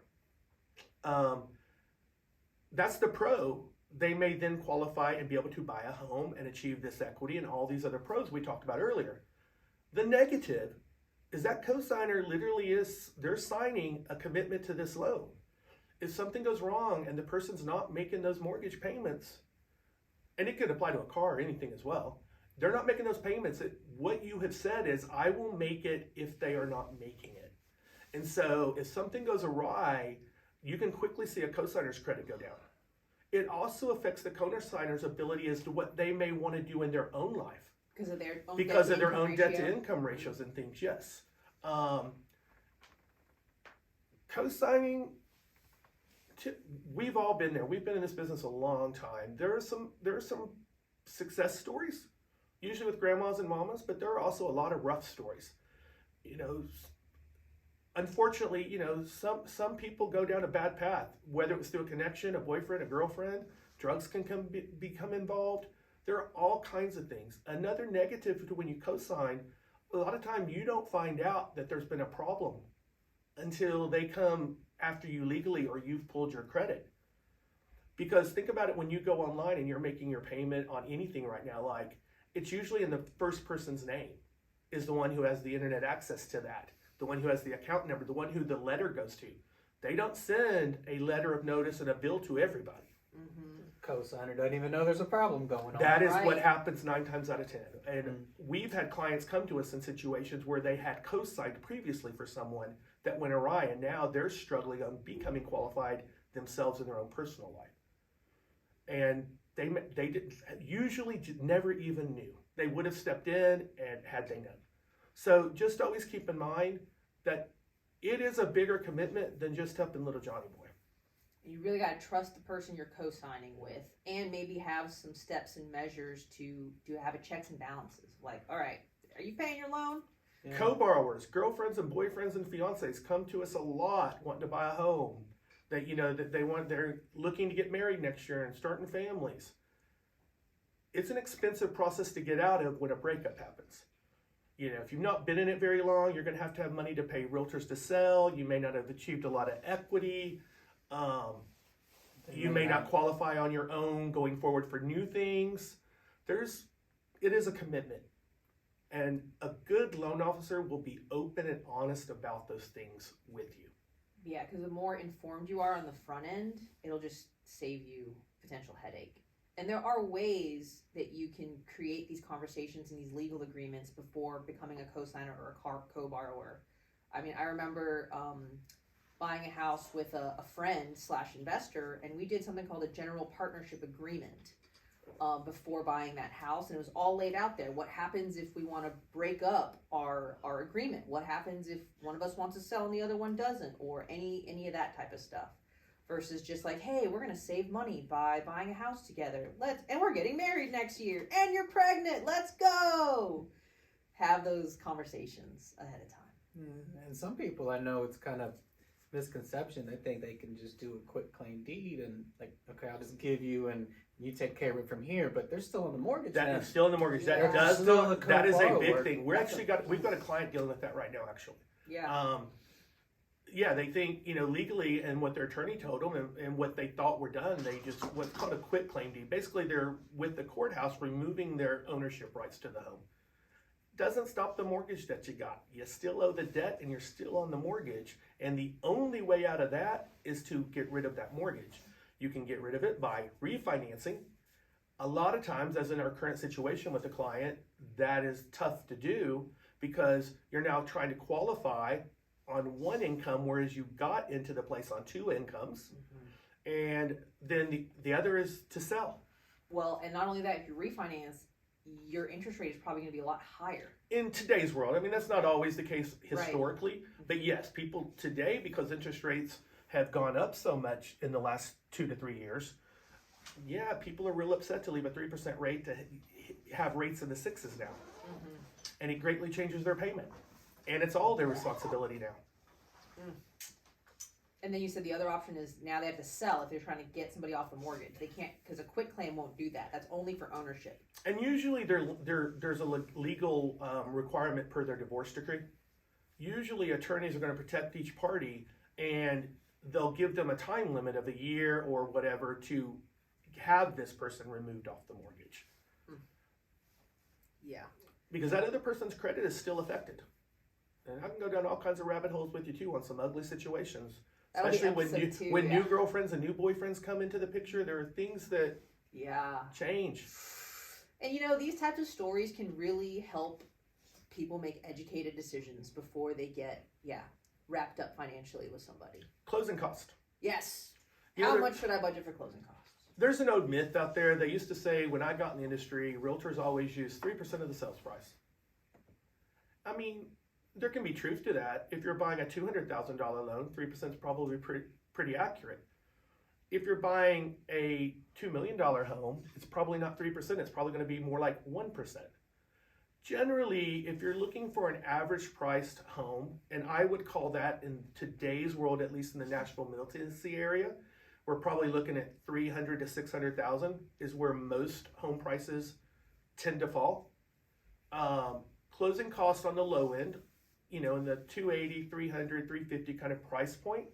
That's the pro. They may then qualify and be able to buy a home and achieve this equity and all these other pros we talked about earlier. The negative is that cosigner literally they're signing a commitment to this loan. If something goes wrong and the person's not making those mortgage payments, and it could apply to a car or anything as well, they're not making those payments. What you have said is, I will make it if they are not making it. And so if something goes awry, you can quickly see a cosigner's credit go down. It also affects the cosigner's ability as to what they may want to do in their own life. Because of their own debt to income ratios and things, yes. Co-signing, we've all been there. We've been in this business a long time. There are some success stories, usually with grandmas and mamas, but there are also a lot of rough stories. You know, unfortunately, you know, some people go down a bad path, whether it was through a connection, a boyfriend, a girlfriend, drugs can become involved. There are all kinds of things. Another negative to when you co-sign, a lot of time you don't find out that there's been a problem until they come after you legally or you've pulled your credit. Because think about it, when you go online and you're making your payment on anything right now, like it's usually in the first person's name is the one who has the internet access to that, the one who has the account number, the one who the letter goes to. They don't send a letter of notice and a bill to everybody. Co-signer doesn't even know there's a problem going on. That is what happens 9 times out of 10. And we've had clients come to us in situations where they had co-signed previously for someone that went awry, and now they're struggling on becoming qualified themselves in their own personal life. And they did, usually never even knew. They would have stepped in and had they known. So just always keep in mind that it is a bigger commitment than just helping little Johnny boy. You really got to trust the person you're co-signing with, and maybe have some steps and measures to have a checks and balances. Like, all right, are you paying your loan? Yeah. Co-borrowers, girlfriends and boyfriends and fiancés come to us a lot wanting to buy a home. That they're looking to get married next year and starting families. It's an expensive process to get out of when a breakup happens. If you've not been in it very long, you're going to have money to pay realtors to sell. You may not have achieved a lot of equity. You may not qualify on your own going forward for new things. It is a commitment. And a good loan officer will be open and honest about those things with you. Yeah, because the more informed you are on the front end, it'll just save you potential headache. And there are ways that you can create these conversations and these legal agreements before becoming a co-signer or a co-borrower. I mean, I remember buying a house with a friend / investor, and we did something called a general partnership agreement before buying that house, and it was all laid out there. What happens if we want to break up our agreement? What happens if one of us wants to sell and the other one doesn't, or any of that type of stuff? Versus just like, hey, we're gonna save money by buying a house together. And we're getting married next year, and you're pregnant. Let's go. Have those conversations ahead of time. And some people I know, it's kind of misconception. They think they can just do a quick claim deed and like, okay, I'll just give you and you take care of it from here. But they're still in the mortgage. That is still in the mortgage. Yeah. That is a big thing. We've got a client dealing with that right now, actually. Yeah. They think, legally, and what their attorney told them and what they thought were done, they just, what's called a quit claim deed. Basically, they're with the courthouse removing their ownership rights to the home. Doesn't stop the mortgage that you got. You still owe the debt and you're still on the mortgage. And the only way out of that is to get rid of that mortgage. You can get rid of it by refinancing. A lot of times, as in our current situation with the client, that is tough to do because you're now trying to qualify on one income, whereas you got into the place on two incomes. And then the other is to sell. Well, and not only that, if you refinance, your interest rate is probably going to be a lot higher. In today's world, I mean, that's not always the case historically, but yes, people today, because interest rates have gone up so much in the last 2 to 3 years, people are real upset to leave a 3% rate to have rates in the 6s now. And it greatly changes their payment. And it's all their responsibility now. And then you said the other option is now they have to sell if they're trying to get somebody off the mortgage. They can't, because a quit claim won't do that. That's only for ownership. And usually there's a legal requirement per their divorce decree. Usually attorneys are going to protect each party, and they'll give them a time limit of a year or whatever to have this person removed off the mortgage. Yeah. Because that other person's credit is still affected. And I can go down all kinds of rabbit holes with you too on some ugly situations. Especially when new girlfriends and new boyfriends come into the picture, there are things that change. And these types of stories can really help people make educated decisions before they get wrapped up financially with somebody. Closing cost. Yes. How much should I budget for closing costs? There's an old myth out there. They used to say when I got in the industry, realtors always use 3% of the sales price. I mean, there can be truth to that. If you're buying a $200,000 loan, 3% is probably pretty accurate. If you're buying a $2 million home, it's probably not 3%. It's probably going to be more like 1%. Generally, if you're looking for an average priced home, and I would call that in today's world, at least in the Nashville, Middle Tennessee area, we're probably looking at $300,000 to $600,000 is where most home prices tend to fall. Closing costs on the low end, in the $280,000, $300,000, $350,000 kind of price point,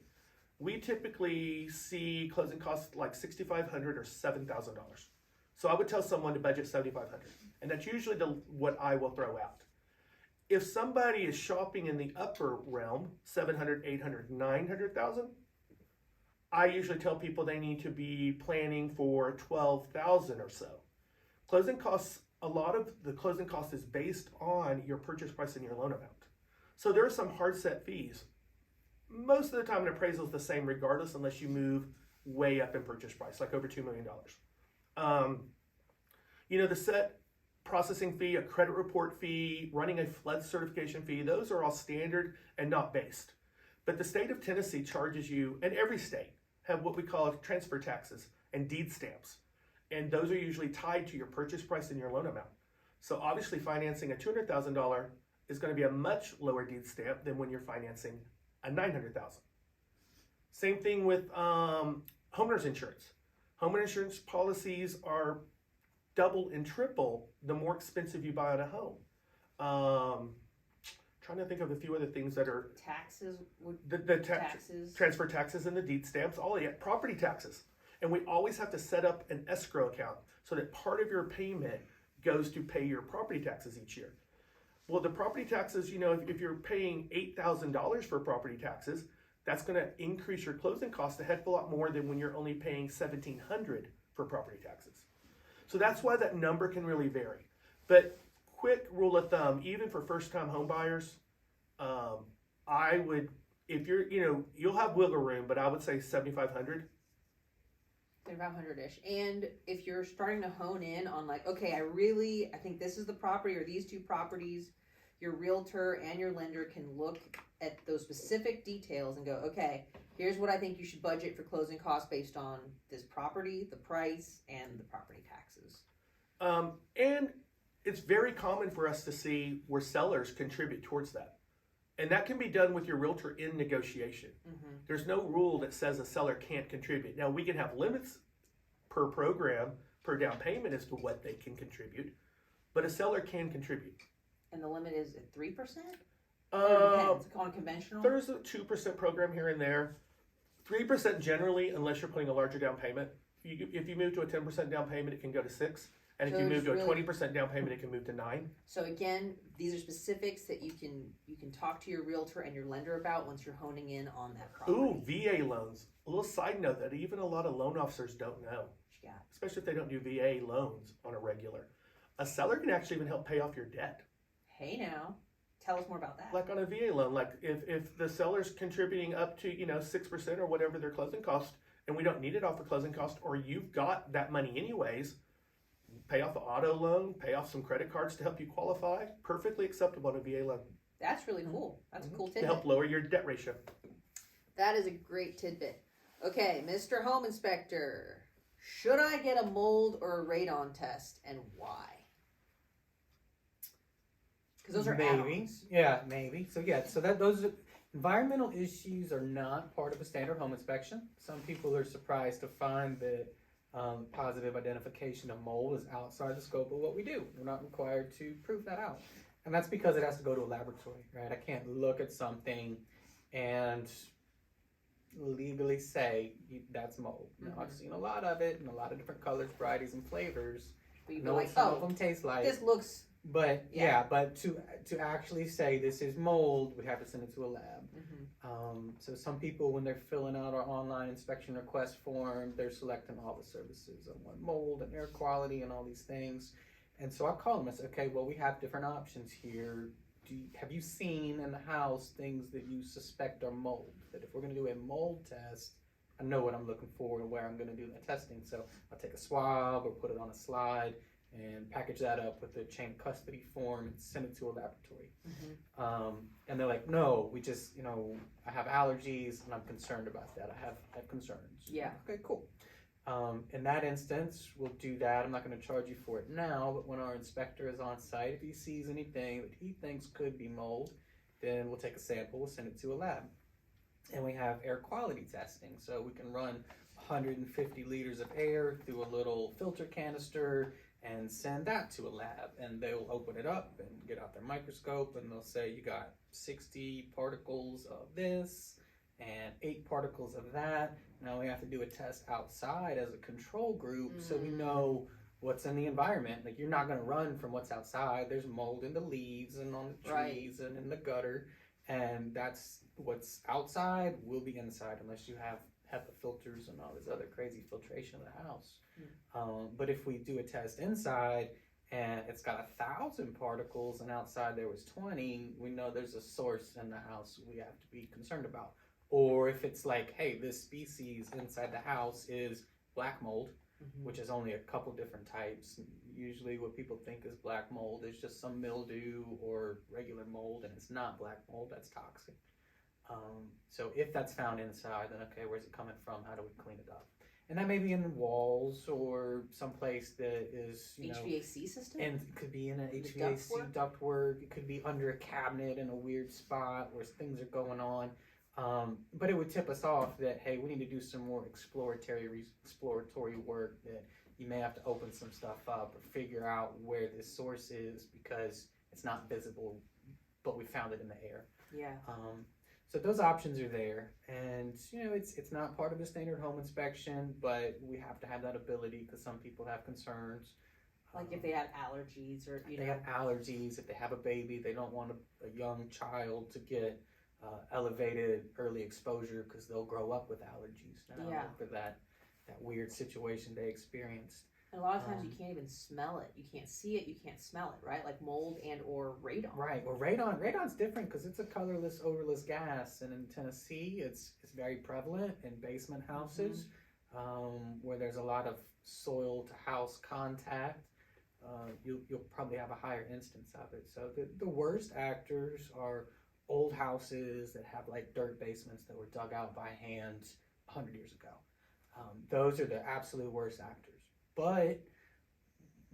we typically see closing costs like $6,500 or $7,000. So I would tell someone to budget $7,500, and that's usually what I will throw out. If somebody is shopping in the upper realm, $700,000, $800,000, $900,000, I usually tell people they need to be planning for $12,000 or so. Closing costs, a lot of the closing cost is based on your purchase price and your loan amount. So there are some hard set fees. Most of the time an appraisal is the same regardless, unless you move way up in purchase price, like over $2 million. The set processing fee, a credit report fee, running a flood certification fee, those are all standard and not based. But the state of Tennessee charges you, and every state have what we call transfer taxes and deed stamps. And those are usually tied to your purchase price and your loan amount. So obviously financing a $200,000 is going to be a much lower deed stamp than when you're financing a $900,000. Same thing with homeowners insurance. Homeowner insurance policies are double and triple the more expensive you buy on a home. Trying to think of a few other things that are Taxes would taxes, transfer taxes and the deed stamps, all the property taxes. And we always have to set up an escrow account so that part of your payment goes to pay your property taxes each year. Well, the property taxes, if you're paying $8,000 for property taxes, that's going to increase your closing costs a heck of a lot more than when you're only paying $1,700 for property taxes. So that's why that number can really vary. But quick rule of thumb, even for first-time home buyers, I would, if you're, you'll have wiggle room, but I would say $7,500. 3,500-ish. And if you're starting to hone in on like, okay, I think this is the property or these two properties, your realtor and your lender can look at those specific details and go, okay, here's what I think you should budget for closing costs based on this property, the price, and the property taxes. And it's very common for us to see where sellers contribute towards that. And that can be done with your realtor in negotiation. Mm-hmm. There's no rule that says a seller can't contribute. Now, we can have limits per program, per down payment as to what they can contribute, but a seller can contribute. And the limit is at 3%? Or depends on conventional? There's a 2% program here and there. 3% generally, unless you're putting a larger down payment. If you move to a 10% down payment, it can go to 6%. And if you move to a 20% down payment, it can move to 9%. So again, these are specifics that you can talk to your realtor and your lender about once you're honing in on that property. Ooh, VA loans. A little side note that even a lot of loan officers don't know, Yeah. especially if they don't do VA loans on a regular. A seller can actually even help pay off your debt. Hey now, tell us more about that. Like on a VA loan, like if the seller's contributing up to 6% or whatever their closing cost, and we don't need it off for closing cost, or you've got that money anyways, pay off the auto loan, pay off some credit cards to help you qualify. Perfectly acceptable on a VA loan. That's really cool. That's a cool tidbit. To help lower your debt ratio. That is a great tidbit. Okay, Mr. Home Inspector, should I get a mold or a radon test, and why? Because those are add-ons. Yeah, maybe. So those environmental issues are not part of a standard home inspection. Some people are surprised to find that positive identification of mold is outside the scope of what we do. We're not required to prove that out. And that's because it has to go to a laboratory, right? I can't look at something and legally say that's mold. Mm-hmm. Now, I've seen a lot of it in a lot of different colors, varieties, and flavors. But you'd be Know like, what some of them taste like. this looks... But but to actually say this is mold, we have to send it to a lab. Mm-hmm. So some people, when they're filling out our online inspection request form, they're selecting all the services. I want mold and air quality and all these things. And so I call them and say, okay, well, we have different options here. Have you seen in the house things that you suspect are mold? That if we're going to do a mold test, I know what I'm looking for and where I'm going to do the testing. So I'll take a swab or put it on a slide and package that up with the chain of custody form and send it to a laboratory. Mm-hmm. And they're like, no, we just, I have allergies and I'm concerned about that. I have concerns. Yeah. Okay, cool. In that instance, we'll do that. I'm not going to charge you for it now, but when our inspector is on site, if he sees anything that he thinks could be mold, then we'll take a sample, we'll send it to a lab. And we have air quality testing. So we can run 150 liters of air through a little filter canister and send that to a lab, and they'll open it up and get out their microscope, and they'll say you got 60 particles of this and 8 particles of that. Now we have to do a test outside as a control group so we know what's in the environment. Like, you're not going to run from what's outside. There's mold in the leaves and on the trees and in the gutter, and that's what's outside will be inside unless you have HEPA filters and all this other crazy filtration of the house. But if we do a test inside and it's got 1,000 particles and outside there was 20, we know there's a source in the house we have to be concerned about. Or if it's like, hey, this species inside the house is black mold, which is only a couple different types. Usually what people think is black mold is just some mildew or regular mold, and it's not black mold, that's toxic. So if that's found inside, then okay, where's it coming from? How do we clean it up? And that may be in the walls or someplace that is, HVAC system? And it could be in an The HVAC ductwork. It could be under a cabinet in a weird spot where things are going on. But it would tip us off that, hey, we need to do some more exploratory work, that you may have to open some stuff up or figure out where this source is because it's not visible, but we found it in the air. Yeah. So those options are there, and it's not part of the standard home inspection, but we have to have that ability because some people have concerns. Like if they have allergies or they have allergies, if they have a baby, they don't want a young child to get elevated early exposure because they'll grow up with allergies now for that weird situation they experienced. And a lot of times you can't even smell it. You can't see it. You can't smell it, right? Like mold and or radon. Right. Well, radon's different because it's a colorless, odorless gas, and in Tennessee, it's very prevalent in basement houses where there's a lot of soil to house contact. You'll probably have a higher instance of it. So the worst actors are old houses that have like dirt basements that were dug out by hand 100 years ago. Those are the absolute worst actors. But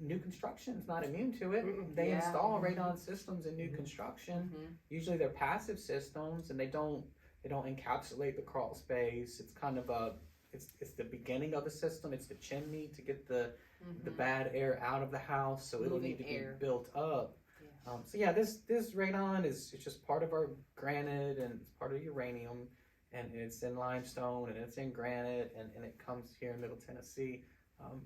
new construction is not immune to it. They install radon systems in new construction. Usually they're passive systems, and they don't encapsulate the crawl space. It's kind of it's the beginning of a system. It's the chimney to get the bad air out of the house, so it'll need to be built up. Yes. This radon is just part of our granite, and it's part of uranium, and it's in limestone, and it's in granite, and it comes here in Middle Tennessee.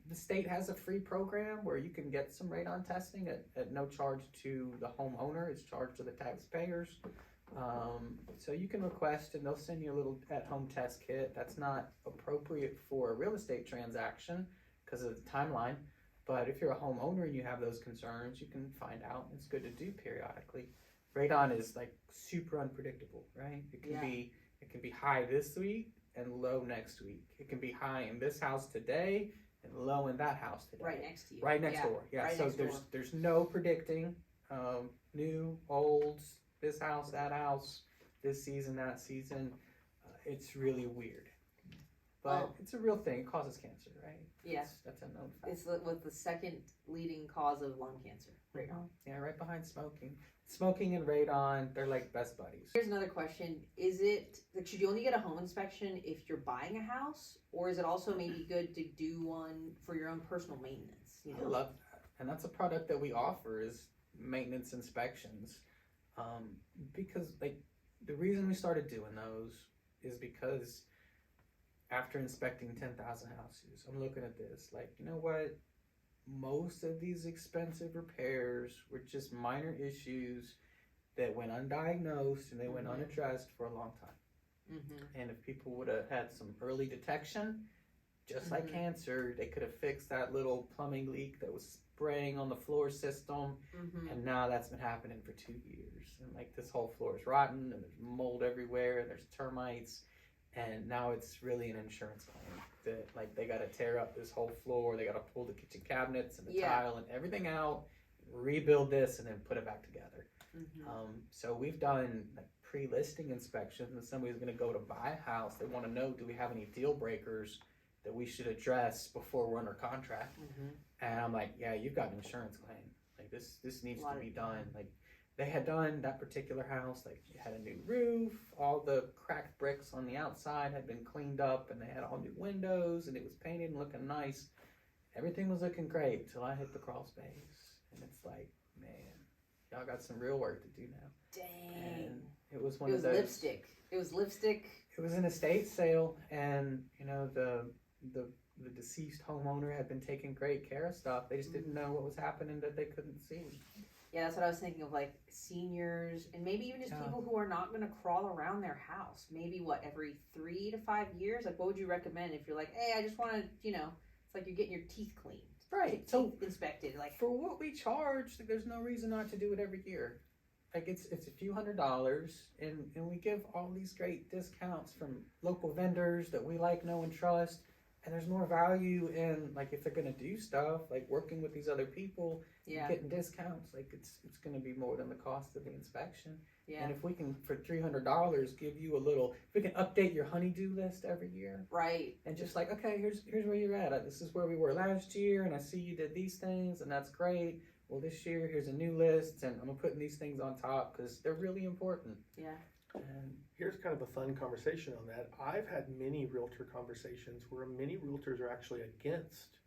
The state has a free program where you can get some radon testing at no charge to the homeowner. It's charged to the taxpayers. So you can request, and they'll send you a little at-home test kit. That's not appropriate for a real estate transaction because of the timeline. But if you're a homeowner and you have those concerns, you can find out. It's good to do periodically. Radon is like super unpredictable, right? It can be high this week and low next week. It can be high in this house today and low in that house today. Right next to you. Right next door. Yeah. Right So next door. there's no predicting new, old, this house, that house, this season, that season. It's really weird. But it's a real thing. It causes cancer, right? Yeah. That's a known fact. It's the second leading cause of lung cancer, radon. Yeah, right behind smoking. Smoking and radon, they're like best buddies. Here's another question. Is it, should you only get a home inspection if you're buying a house? Or is it also maybe good to do one for your own personal maintenance? I love that. And that's a product that we offer is maintenance inspections. Because like the reason we started doing those is because after inspecting 10,000 houses, I'm looking at this like, you know what? Most of these expensive repairs were just minor issues that went undiagnosed and they went unaddressed for a long time. And if people would have had some early detection, just like cancer, they could have fixed that little plumbing leak that was spraying on the floor system. And now that's been happening for 2 years. And like this whole floor is rotten and there's mold everywhere and there's termites. And now it's really an insurance claim that like they got to tear up this whole floor. They got to pull the kitchen cabinets and the tile and everything out, rebuild this, and then put it back together. So we've done like pre-listing inspections. And somebody's going to go to buy a house. They want to know, do we have any deal breakers that we should address before we're under contract? And I'm like, yeah, you've got an insurance claim. Like this needs to be done. Like they had done that particular house, like it had a new roof, all the cracked bricks on the outside had been cleaned up, and they had all new windows, and it was painted and looking nice. Everything was looking great till I hit the crawl space, and it's like, man, y'all got some real work to do now. Dang. And it was It was lipstick. It was an estate sale, and the deceased homeowner had been taking great care of stuff. They just didn't know what was happening that they couldn't see. Yeah, that's what I was thinking of, like seniors and maybe even just people who are not going to crawl around their house. Maybe every 3 to 5 years? Like, what would you recommend if you're like, hey, I just want to, it's like you're getting your teeth cleaned. Right. So inspected. Like for what we charge, there's no reason not to do it every year. Like it's a few $100s, and we give all these great discounts from local vendors that we like, know, and trust. And there's more value in, like, if they're gonna do stuff, like working with these other people, Yeah. getting discounts, like it's gonna be more than the cost of the inspection. Yeah. And if we can, for $300, give you a little, if we can update your honey-do list every year, Right. and just like, okay, here's where you're at. This is where we were last year, and I see you did these things, and that's great. Well, this year, here's a new list, and I'm putting these things on top because they're really important. Yeah. And Here's kind of a fun conversation on that. I've had many realtor conversations where many realtors are actually against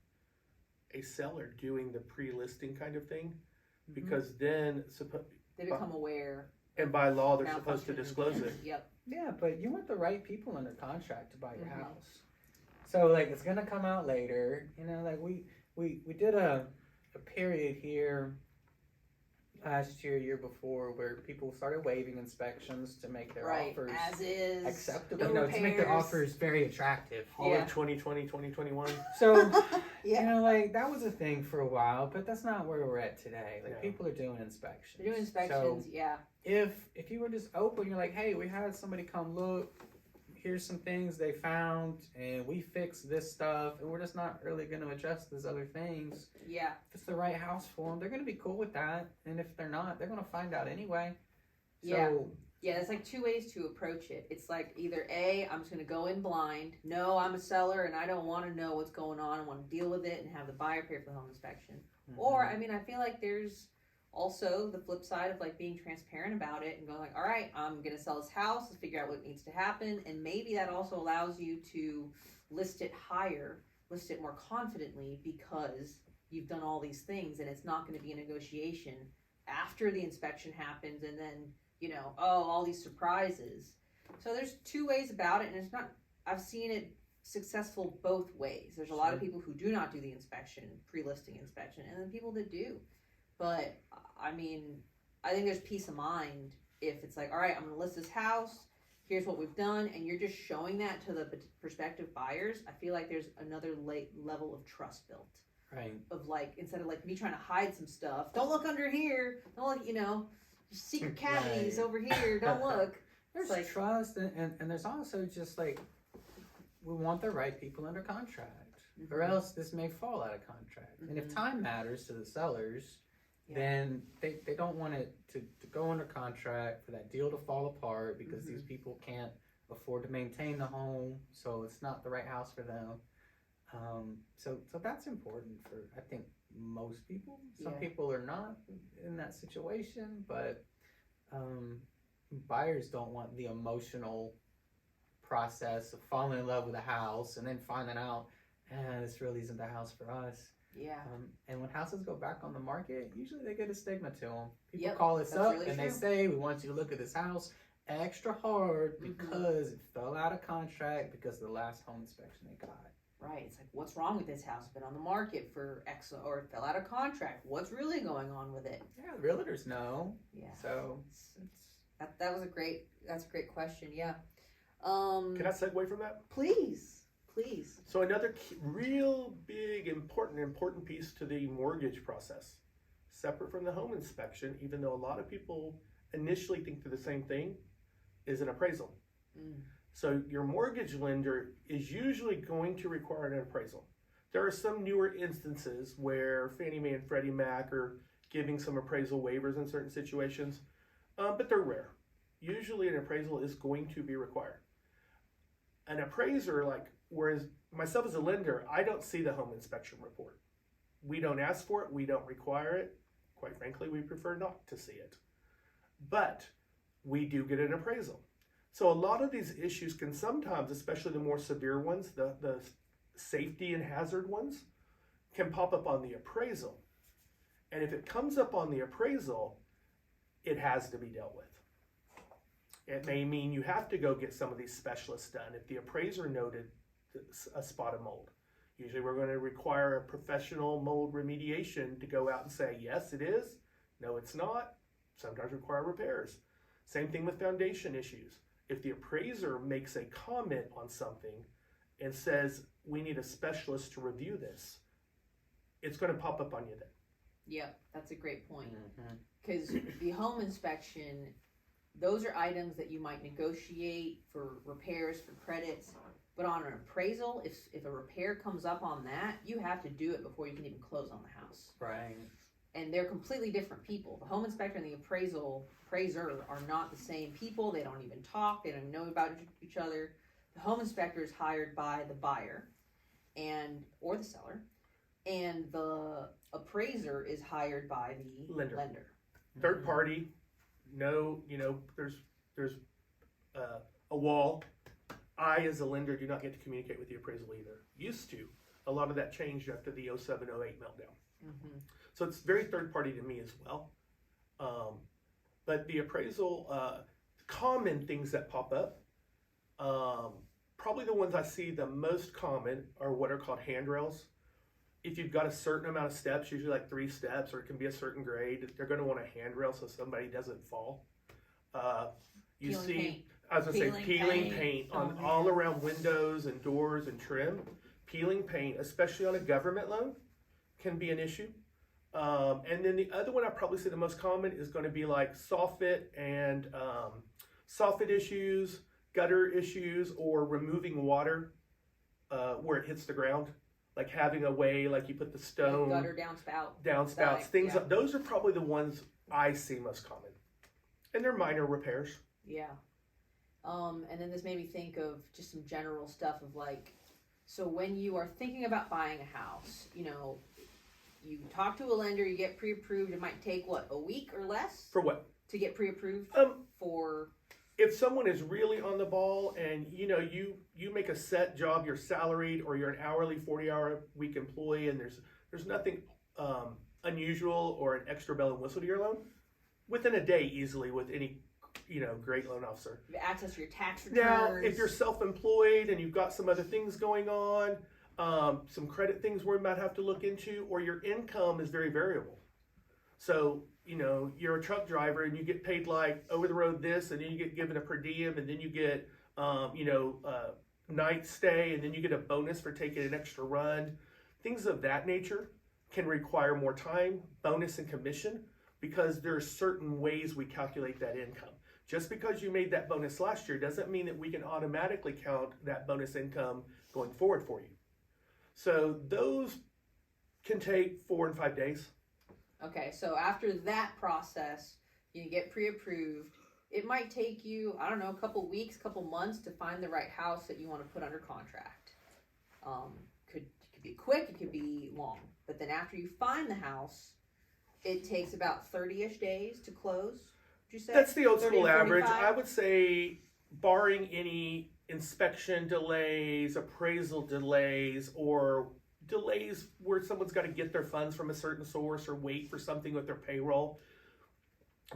a seller doing the pre-listing kind of thing, because then They become aware. and by law they're supposed to Malfunctioning. disclose it. Yep. yeah, but you want the right people under contract to buy your Mhm. house. So like it's gonna come out later. You know, like we did a period here last year before, where people started waiving inspections to make their Right. offers As is. acceptable. No You know, to make their repairs. offers very attractive. All Yeah. of 2020, 2021. So Yeah. you know, like that was a thing for a while, but that's not where we're at today. Like Yeah. people are doing inspections. They're doing inspections. So Yeah. if you were just open, you're like, hey, we had somebody come look. Here's some things they found, and we fixed this stuff, and we're just not really going to address these other things. Yeah. If it's the right house for them, they're going to be cool with that. And if they're not, they're going to find out anyway. Yeah. So, Yeah, there's like two ways to approach it. It's like either A, I'm just going to go in blind. No, I'm a seller and I don't want to know what's going on. I want to deal with it and have the buyer pay for the home inspection. Or, I mean, I feel like there's also the flip side of like being transparent about it and going like, all right, I'm going to sell this house. Let's figure out what needs to happen. And maybe that also allows you to list it higher, list it more confidently because you've done all these things and it's not going to be a negotiation after the inspection happens and then, you know, oh, all these surprises. So there's two ways about it, and it's not, I've seen it successful both ways. There's a lot of people who do not do the inspection, pre-listing inspection, and then people that do. But I mean, I think there's peace of mind if it's like, all right, I'm going to list this house. Here's what we've done, and you're just showing that to the prospective buyers. I feel like there's another level of trust built. right. Of like, instead of like me trying to hide some stuff, don't look under here. Don't look, you know, secret cavities Right. over here. Don't look. There's like- trust, and there's also just like, we want the right people under contract, or else this may fall out of contract. And if time matters to the sellers, then they don't want it to go under contract, for that deal to fall apart because these people can't afford to maintain the home, so it's not the right house for them. So that's important for, I think, most people. Some Yeah. people are not in that situation, but buyers don't want the emotional process of falling in love with a house and then finding out, this really isn't the house for us. Yeah. And when houses go back on the market, usually they get a stigma to them. People Yep, call us that's up really and they true. say, we want you to look at this house extra hard because it fell out of contract because of the last home inspection they got. Right. It's like, what's wrong with this house? It's been on the market for X, or it fell out of contract. What's really going on with it? Yeah, the realtors know. Yeah. So That was that's a great question. Yeah. Can I segue from that? Please. So another real big important piece to the mortgage process, separate from the home inspection, even though a lot of people initially think they're the same thing, is an appraisal. So your mortgage lender is usually going to require an appraisal. There are some newer instances where Fannie Mae and Freddie Mac are giving some appraisal waivers in certain situations, but they're rare. Usually an appraisal is going to be required. An appraiser, whereas myself as a lender, I don't see the home inspection report. We don't ask for it, we don't require it. Quite frankly, we prefer not to see it. But we do get an appraisal. So a lot of these issues can sometimes, especially the more severe ones, the safety and hazard ones, can pop up on the appraisal. And if it comes up on the appraisal, it has to be dealt with. It may mean you have to go get some of these specialists done. If the appraiser noted a spot of mold, usually we're going to require a professional mold remediation to go out and say, yes, it is. No, it's not. Sometimes require repairs. Same thing with foundation issues. If the appraiser makes a comment on something and says, we need a specialist to review this, it's going to pop up on you then. Yep, that's a great point. Because the home inspection, those are items that you might negotiate for repairs, for credits, But on an appraisal, if a repair comes up on that, you have to do it before you can even close on the house. Right. And they're completely different people. The home inspector and the appraiser are not the same people. They don't even talk. They don't even know about each other. The home inspector is hired by the buyer or the seller, and the appraiser is hired by the lender. Third party, no, there's a wall. I, as a lender, do not get to communicate with the appraisal either. Used to. A lot of that changed after the 07, 08 meltdown. Mm-hmm. So it's very third party to me as well. But the appraisal, common things that pop up, probably the ones I see the most common are what are called handrails. If you've got a certain amount of steps, usually like 3 steps, or it can be a certain grade, they're going to want a handrail so somebody doesn't fall. You Peeling see, paint. I was going to say peeling paint on all around windows and doors and trim. Peeling paint, especially on a government loan, can be an issue. And then the other one I probably see the most common is going to be like soffit and soffit issues, gutter issues, or removing water where it hits the ground. Like having a way, like you put the stone Gutter downspouts, things. yeah. Those are probably the ones I see most common, and they're minor repairs. Yeah. And then this made me think of just some general stuff of like, so when you are thinking about buying a house, you talk to a lender, you get pre-approved. It might take a week or less For what? to get pre-approved for. If someone is really on the ball and you make a set job, you're salaried or you're an hourly 40-hour week employee, and there's nothing unusual or an extra bell and whistle to your loan, within a day easily with any great loan officer. You have access to your tax returns. Now, if you're self-employed and you've got some other things going on, some credit things we might have to look into, or your income is very variable. So, you're a truck driver and you get paid like over the road this, and then you get given a per diem, and then you get, night stay, and then you get a bonus for taking an extra run. Things of that nature can require more time, bonus, and commission, because there are certain ways we calculate that income. Just because you made that bonus last year doesn't mean that we can automatically count that bonus income going forward for you. So those can take 4 and 5 days. Okay, so after that process, you get pre-approved. It might take you, I don't know, a couple weeks, couple months to find the right house that you want to put under contract. Could be quick, it could be long. But then after you find the house, it takes about 30-ish days to close, would you say? That's the old school 30 to average. 45? I would say, barring any inspection delays, appraisal delays, or delays where someone's got to get their funds from a certain source or wait for something with their payroll.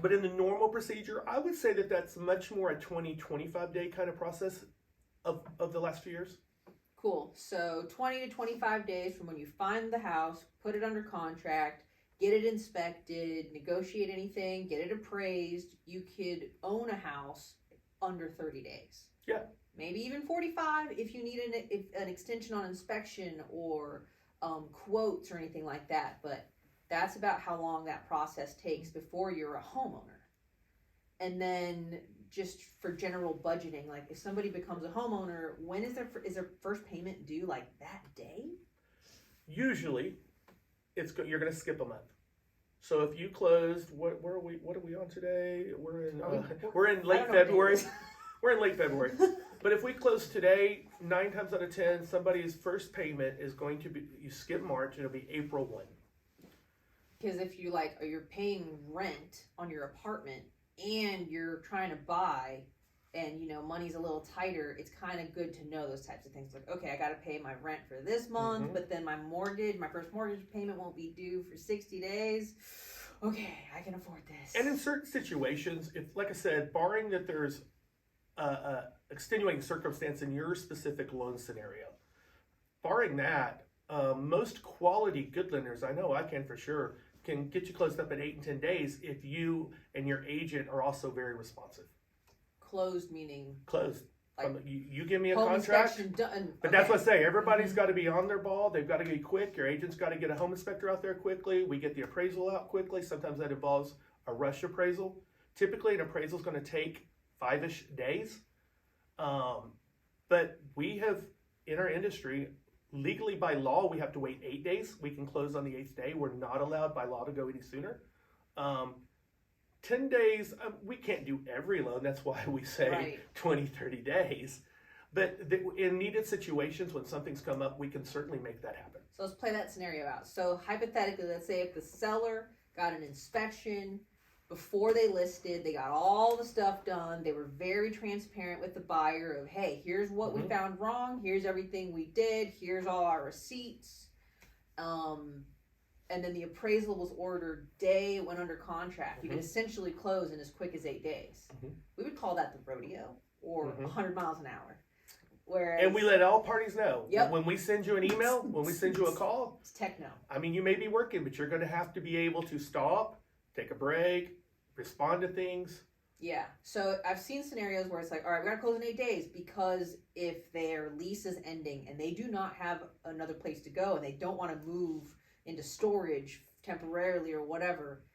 But in the normal procedure, I would say that that's much more a 20-25 day kind of process of the last few years. Cool. So 20 to 25 days from when you find the house, put it under contract, get it inspected, negotiate anything, get it appraised. You could own a house under 30 days. Yeah. Maybe even 45 if you need an extension on inspection or quotes or anything like that. But that's about how long that process takes before you're a homeowner. And then just for general budgeting, like if somebody becomes a homeowner, when is their first payment due, like that day? Usually, you're going to skip a month. So if you closed, what are we on today? We're in late February. We're in late February. But if we close today, 9 times out of 10, somebody's first payment is going to be, you skip March, it'll be April 1. Because if you're paying rent on your apartment and you're trying to buy and, money's a little tighter, it's kind of good to know those types of things. Like, okay, I got to pay my rent for this month, but then my first mortgage payment won't be due for 60 days. Okay, I can afford this. And in certain situations, if, like I said, barring that there's extenuating circumstance in your specific loan scenario, barring that, most quality good lenders, I know I can for sure, can get you closed up in 8 and 10 days if you and your agent are also very responsive. Closed meaning? Closed. Like you give me a home contract. inspection done. But that's what I say. Everybody's got to be on their ball. They've got to be quick. Your agent's got to get a home inspector out there quickly. We get the appraisal out quickly. Sometimes that involves a rush appraisal. Typically, an appraisal is going to take 5-ish days. But we have, in our industry, legally by law, we have to wait 8 days. We can close on the 8th day. We're not allowed by law to go any sooner. 10 days, we can't do every loan. That's why we say Right. 20, 30 days. But in needed situations, when something's come up, we can certainly make that happen. So let's play that scenario out. So hypothetically, let's say if the seller got an inspection before they listed, they got all the stuff done, they were very transparent with the buyer of, hey, here's what we found wrong, here's everything we did, here's all our receipts. And then the appraisal was ordered day it went under contract. You can essentially close in as quick as 8 days. We would call that the rodeo, or 100 miles an hour. Whereas, And we let all parties know. Yep. When we send you an email, when we send you a call, it's techno. I mean, you may be working, but you're going to have to be able to stop, take a break, respond to things. Yeah. So I've seen scenarios where it's like, all right, we got to close in 8 days because if their lease is ending and they do not have another place to go and they don't want to move into storage temporarily or whatever,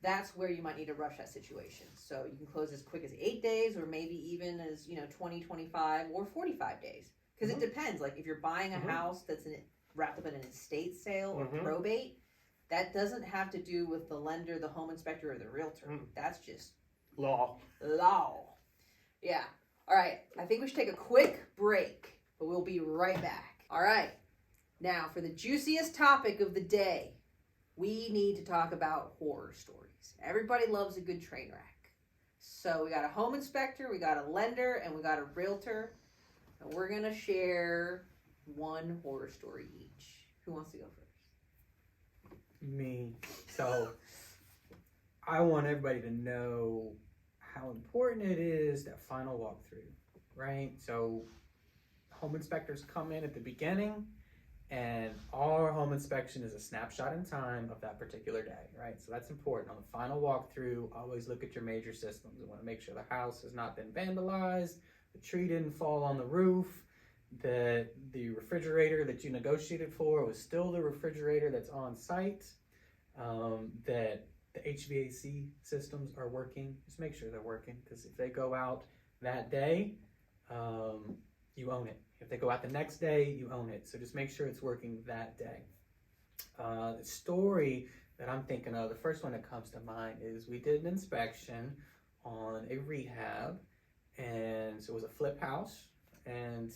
that's where you might need to rush that situation. So you can close as quick as 8 days or maybe even as, 20, 25 or 45 days. Because it depends. Like if you're buying a house that's wrapped up in an estate sale or probate, that doesn't have to do with the lender, the home inspector, or the realtor. That's just Law. Yeah. All right. I think we should take a quick break, but we'll be right back. All right. Now, for the juiciest topic of the day, we need to talk about horror stories. Everybody loves a good train wreck. So we got a home inspector, we got a lender, and we got a realtor. And we're going to share one horror story each. Who wants to go first? Me. So I want everybody to know how important it is, that final walkthrough, right? So home inspectors come in at the beginning, and our home inspection is a snapshot in time of that particular day, right? So that's important. On the final walkthrough, always look at your major systems. You want to make sure the house has not been vandalized, the tree didn't fall on the roof, that the refrigerator that you negotiated for was still the refrigerator that's on site, that the HVAC systems are working. Just make sure they're working, because if they go out that day, you own it. If they go out the next day, you own it. So just make sure it's working that day. The story that I'm thinking of, the first one that comes to mind is we did an inspection on a rehab, and so it was a flip house, and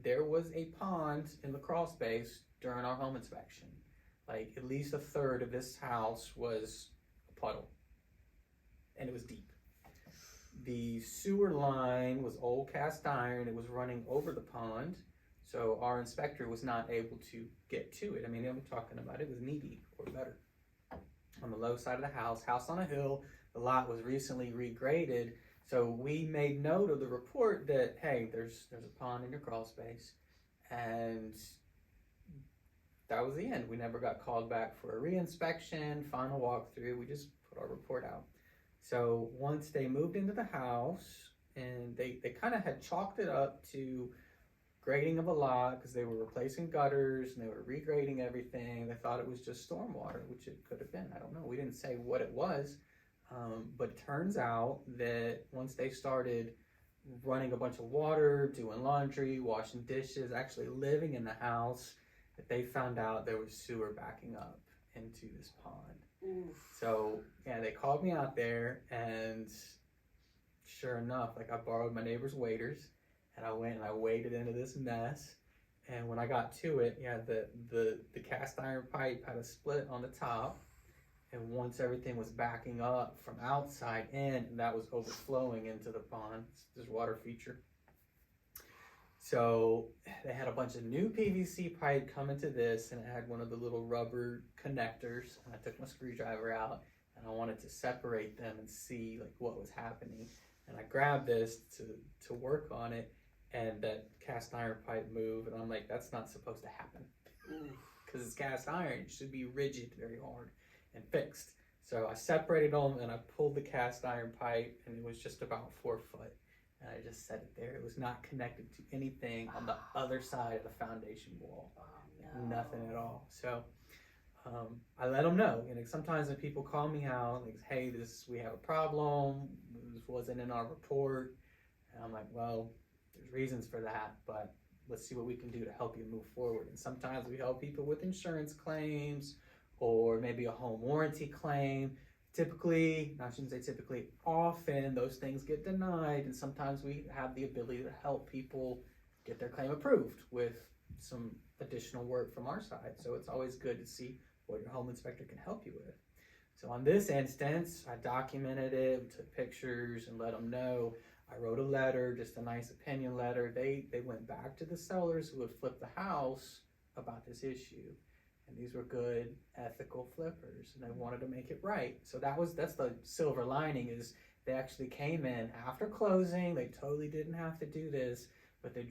there was a pond in the crawl space during our home inspection. Like at least a third of this house was a puddle, and it was deep. The sewer line was old cast iron. It was running over the pond, so our inspector was not able to get to it. I mean, I'm talking about it was knee deep or better. On the low side of the house on a hill, the lot was recently regraded, so we made note of the report that, hey, there's a pond in your crawl space, and that was the end. We never got called back for a re-inspection, final walkthrough. We just put our report out. So once they moved into the house, and they kind of had chalked it up to grading of a lot because they were replacing gutters and they were regrading everything. They thought it was just stormwater, which it could have been. I don't know. We didn't say what it was. But it turns out that once they started running a bunch of water, doing laundry, washing dishes, actually living in the house, that they found out there was sewer backing up into this pond. Oof. So yeah, they called me out there, and sure enough, like I borrowed my neighbor's waders, and I went and I waded into this mess. And when I got to it, yeah, the cast iron pipe had a split on the top, and once everything was backing up from outside in, that was overflowing into the pond. There's water feature. So they had a bunch of new PVC pipe come into this, and it had one of the little rubber connectors. And I took my screwdriver out, and I wanted to separate them and see like what was happening. And I grabbed this to work on it, and that cast iron pipe moved, and I'm like, that's not supposed to happen, because it's cast iron. It should be rigid, very hard, and fixed. So I separated them, and I pulled the cast iron pipe, and it was just about 4 foot. And I just set it there. It was not connected to anything on the other side of the foundation wall. Oh, no. Nothing at all. So I let them know. You know, sometimes when people call me out, like, hey, we have a problem. This wasn't in our report. And I'm like, well, There's reasons for that, but let's see what we can do to help you move forward. And sometimes we help people with insurance claims or maybe a home warranty claim. Typically, I shouldn't say typically, often those things get denied, and sometimes we have the ability to help people get their claim approved with some additional work from our side. So it's always good to see what your home inspector can help you with. So on this instance, I documented it, we took pictures and let them know. I wrote a letter, just a nice opinion letter. They went back to the sellers who had flipped the house about this issue. And these were good, ethical flippers, and they wanted to make it right. So that's the silver lining, is they actually came in after closing. They totally didn't have to do this, but they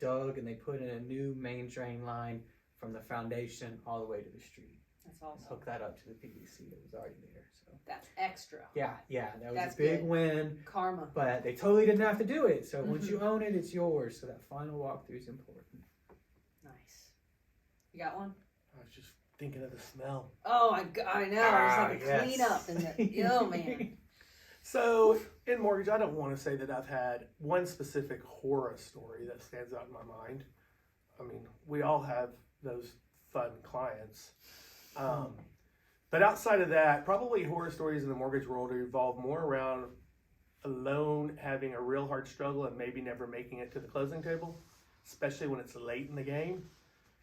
dug and they put in a new main drain line from the foundation all the way to the street. That's awesome. Hook that up to the PVC that was already there. So That's extra. yeah, that was That's a big good. win. Karma. But they totally didn't have to do it. So once you own it, it's yours. So that final walkthrough is important. Nice. You got one? I was just thinking of the smell. Oh, I know. It's like a yes. cleanup. And oh, man. So in mortgage, I don't want to say that I've had one specific horror story that stands out in my mind. I mean, we all have those fun clients. But outside of that, probably horror stories in the mortgage world revolve more around a loan having a real hard struggle and maybe never making it to the closing table, especially when it's late in the game.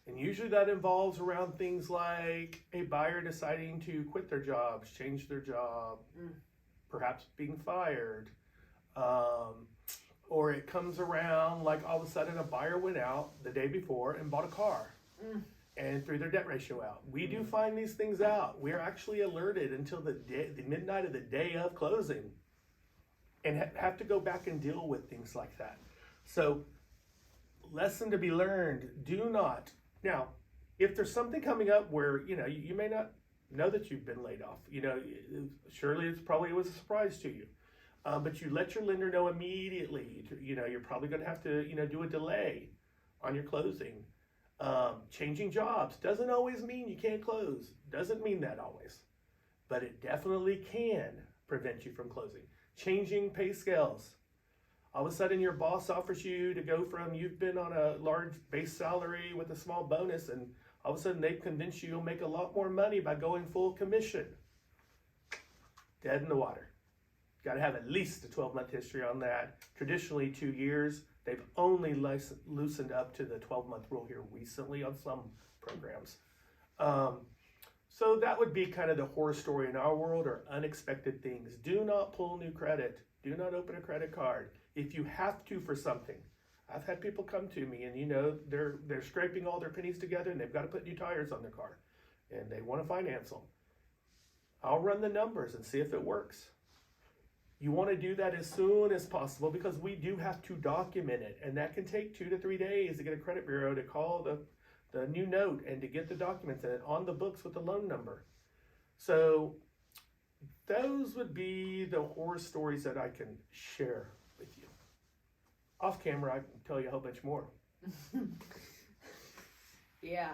And usually that involves around things like a buyer deciding to quit their jobs, change their job, perhaps being fired. Or it comes around like all of a sudden a buyer went out the day before and bought a car and threw their debt ratio out. We do find these things out. We're actually alerted until the midnight of the day of closing and have to go back and deal with things like that. So lesson to be learned, do not. Now, if there's something coming up where, you may not know that you've been laid off, surely it was a surprise to you. But you let your lender know immediately. You're probably going to have to, do a delay on your closing. Changing jobs doesn't always mean you can't close. Doesn't mean that always. But it definitely can prevent you from closing. Changing pay scales. All of a sudden your boss offers you to go from you've been on a large base salary with a small bonus, and all of a sudden they've convinced you you'll make a lot more money by going full commission. Dead in the water. Got to have at least a 12-month history on that. Traditionally 2 years. They've only loosened up to the 12-month rule here recently on some programs. So that would be kind of the horror story in our world, or unexpected things. Do not pull new credit. Do not open a credit card. If you have to for something. I've had people come to me and they're scraping all their pennies together and they've got to put new tires on their car and they want to finance them. I'll run the numbers and see if it works. You want to do that as soon as possible because we do have to document it, and that can take 2 to 3 days to get a credit bureau to call the new note and to get the documents and on the books with the loan number. So those would be the horror stories that I can share with you. Off camera, I can tell you a whole bunch more. Yeah.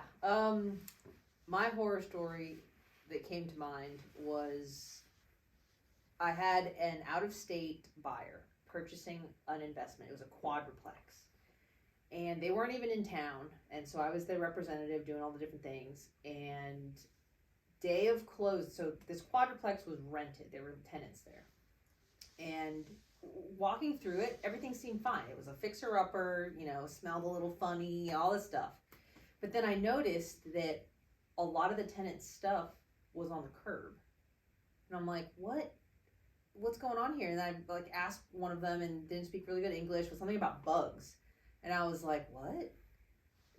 My horror story that came to mind was I had an out-of-state buyer purchasing an investment. It was a quadruplex. And they weren't even in town. And so I was their representative doing all the different things. And day of close, so this quadruplex was rented. There were tenants there. And walking through it, everything seemed fine. It was a fixer-upper, smelled a little funny, all this stuff. But then I noticed that a lot of the tenants' stuff was on the curb. And I'm like, what's going on here? And I asked one of them and didn't speak really good English, was something about bugs. And I was like, what?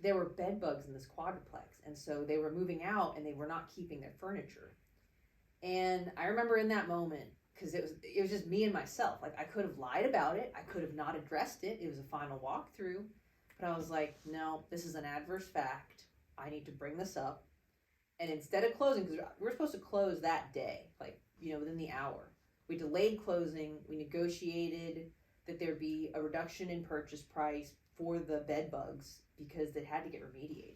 There were bed bugs in this quadruplex. And so they were moving out and they were not keeping their furniture. And I remember in that moment, because it was just me and myself. I could have lied about it. I could have not addressed it. It was a final walkthrough. But I was like, no, this is an adverse fact. I need to bring this up. And instead of closing, because we were supposed to close that day, within the hour. We delayed closing. We negotiated that there be a reduction in purchase price for the bed bugs because they had to get remediated.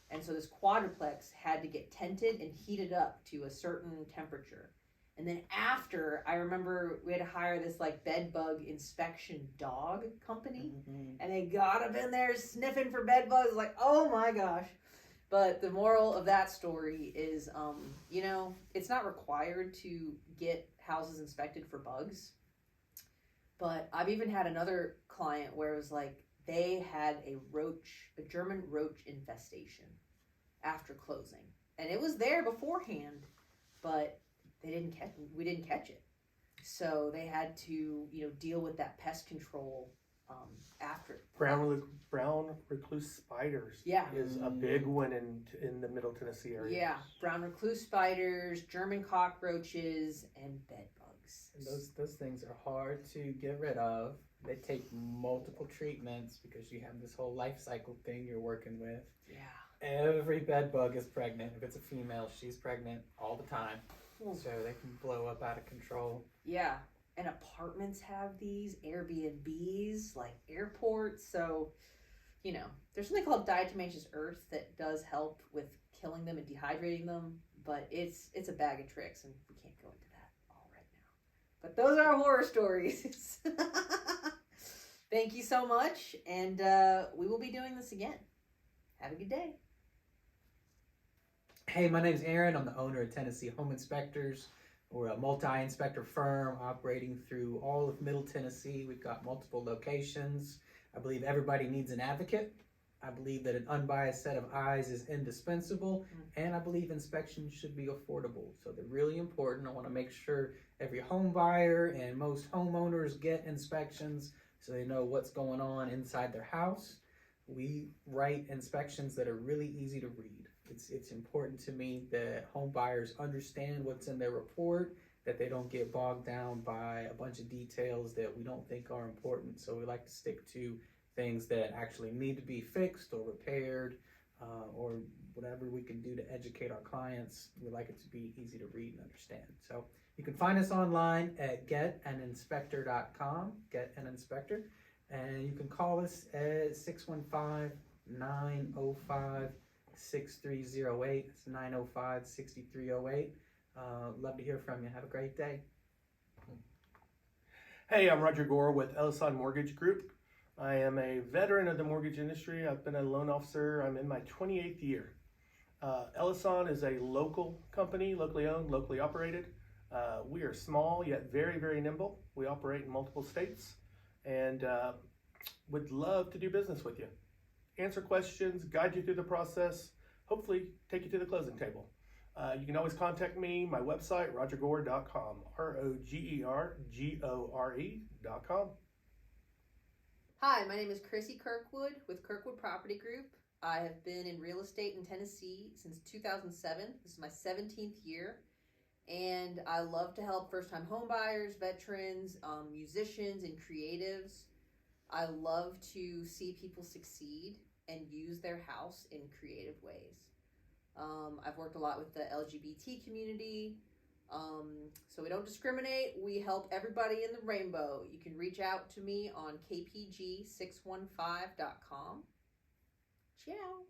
And so this quadruplex had to get tented and heated up to a certain temperature. And then after, I remember we had to hire this like bed bug inspection dog company, and they got up in there sniffing for bed bugs. Like, oh my gosh! But the moral of that story is, you know, it's not required to get houses inspected for bugs. But I've even had another client where it was like they had a German roach infestation after closing, and it was there beforehand, but we didn't catch it, so they had to, you know, deal with that pest control after. Brown recluse spiders is a big one in the Middle Tennessee area. Yeah, brown recluse spiders, German cockroaches, and bed bugs. And those things are hard to get rid of. They take multiple treatments because you have this whole life cycle thing you're working with. Yeah. Every bed bug is pregnant. If it's a female, she's pregnant all the time. So they can blow up out of control. Yeah, and apartments have these, Airbnbs, like airports. So, you know, there's something called diatomaceous earth that does help with killing them and dehydrating them, but it's a bag of tricks, and we can't go into that all right now. But those are our horror stories. Thank you so much, and we will be doing this again. Have a good day. Hey, my name's Aaron. I'm the owner of Tennessee Home Inspectors. We're a multi-inspector firm operating through all of Middle Tennessee. We've got multiple locations. I believe everybody needs an advocate. I believe that an unbiased set of eyes is indispensable, and I believe inspections should be affordable. So they're really important. I want to make sure every home buyer and most homeowners get inspections so they know what's going on inside their house. We write inspections that are really easy to read. It's important to me that home buyers understand what's in their report, that they don't get bogged down by a bunch of details that we don't think are important. So we like to stick to things that actually need to be fixed or repaired, or whatever we can do to educate our clients. We like it to be easy to read and understand. So you can find us online at getaninspector.com, Get an Inspector, and you can call us at 615-905-6308. It's 905-6308. Love to hear from you. Have a great day. Hey, I'm Roger Gore with Ellason Mortgage Group. I am a veteran of the mortgage industry. I've been a loan officer. I'm in my 28th year. Ellason is a local company, locally owned, locally operated. We are small yet very, very nimble. We operate in multiple states and would love to do business with you. Answer questions, guide you through the process, hopefully take you to the closing table. You can always contact me, my website, rogergore.com, ROGERGORE.com. Hi, my name is Chrissy Kirkwood with Kirkwood Property Group. I have been in real estate in Tennessee since 2007. This is my 17th year, and I love to help first-time homebuyers, veterans, musicians, and creatives. I love to see people succeed and use their house in creative ways. I've worked a lot with the LGBT community, so we don't discriminate. We help everybody in the rainbow. You can reach out to me on kpg615.com. Ciao.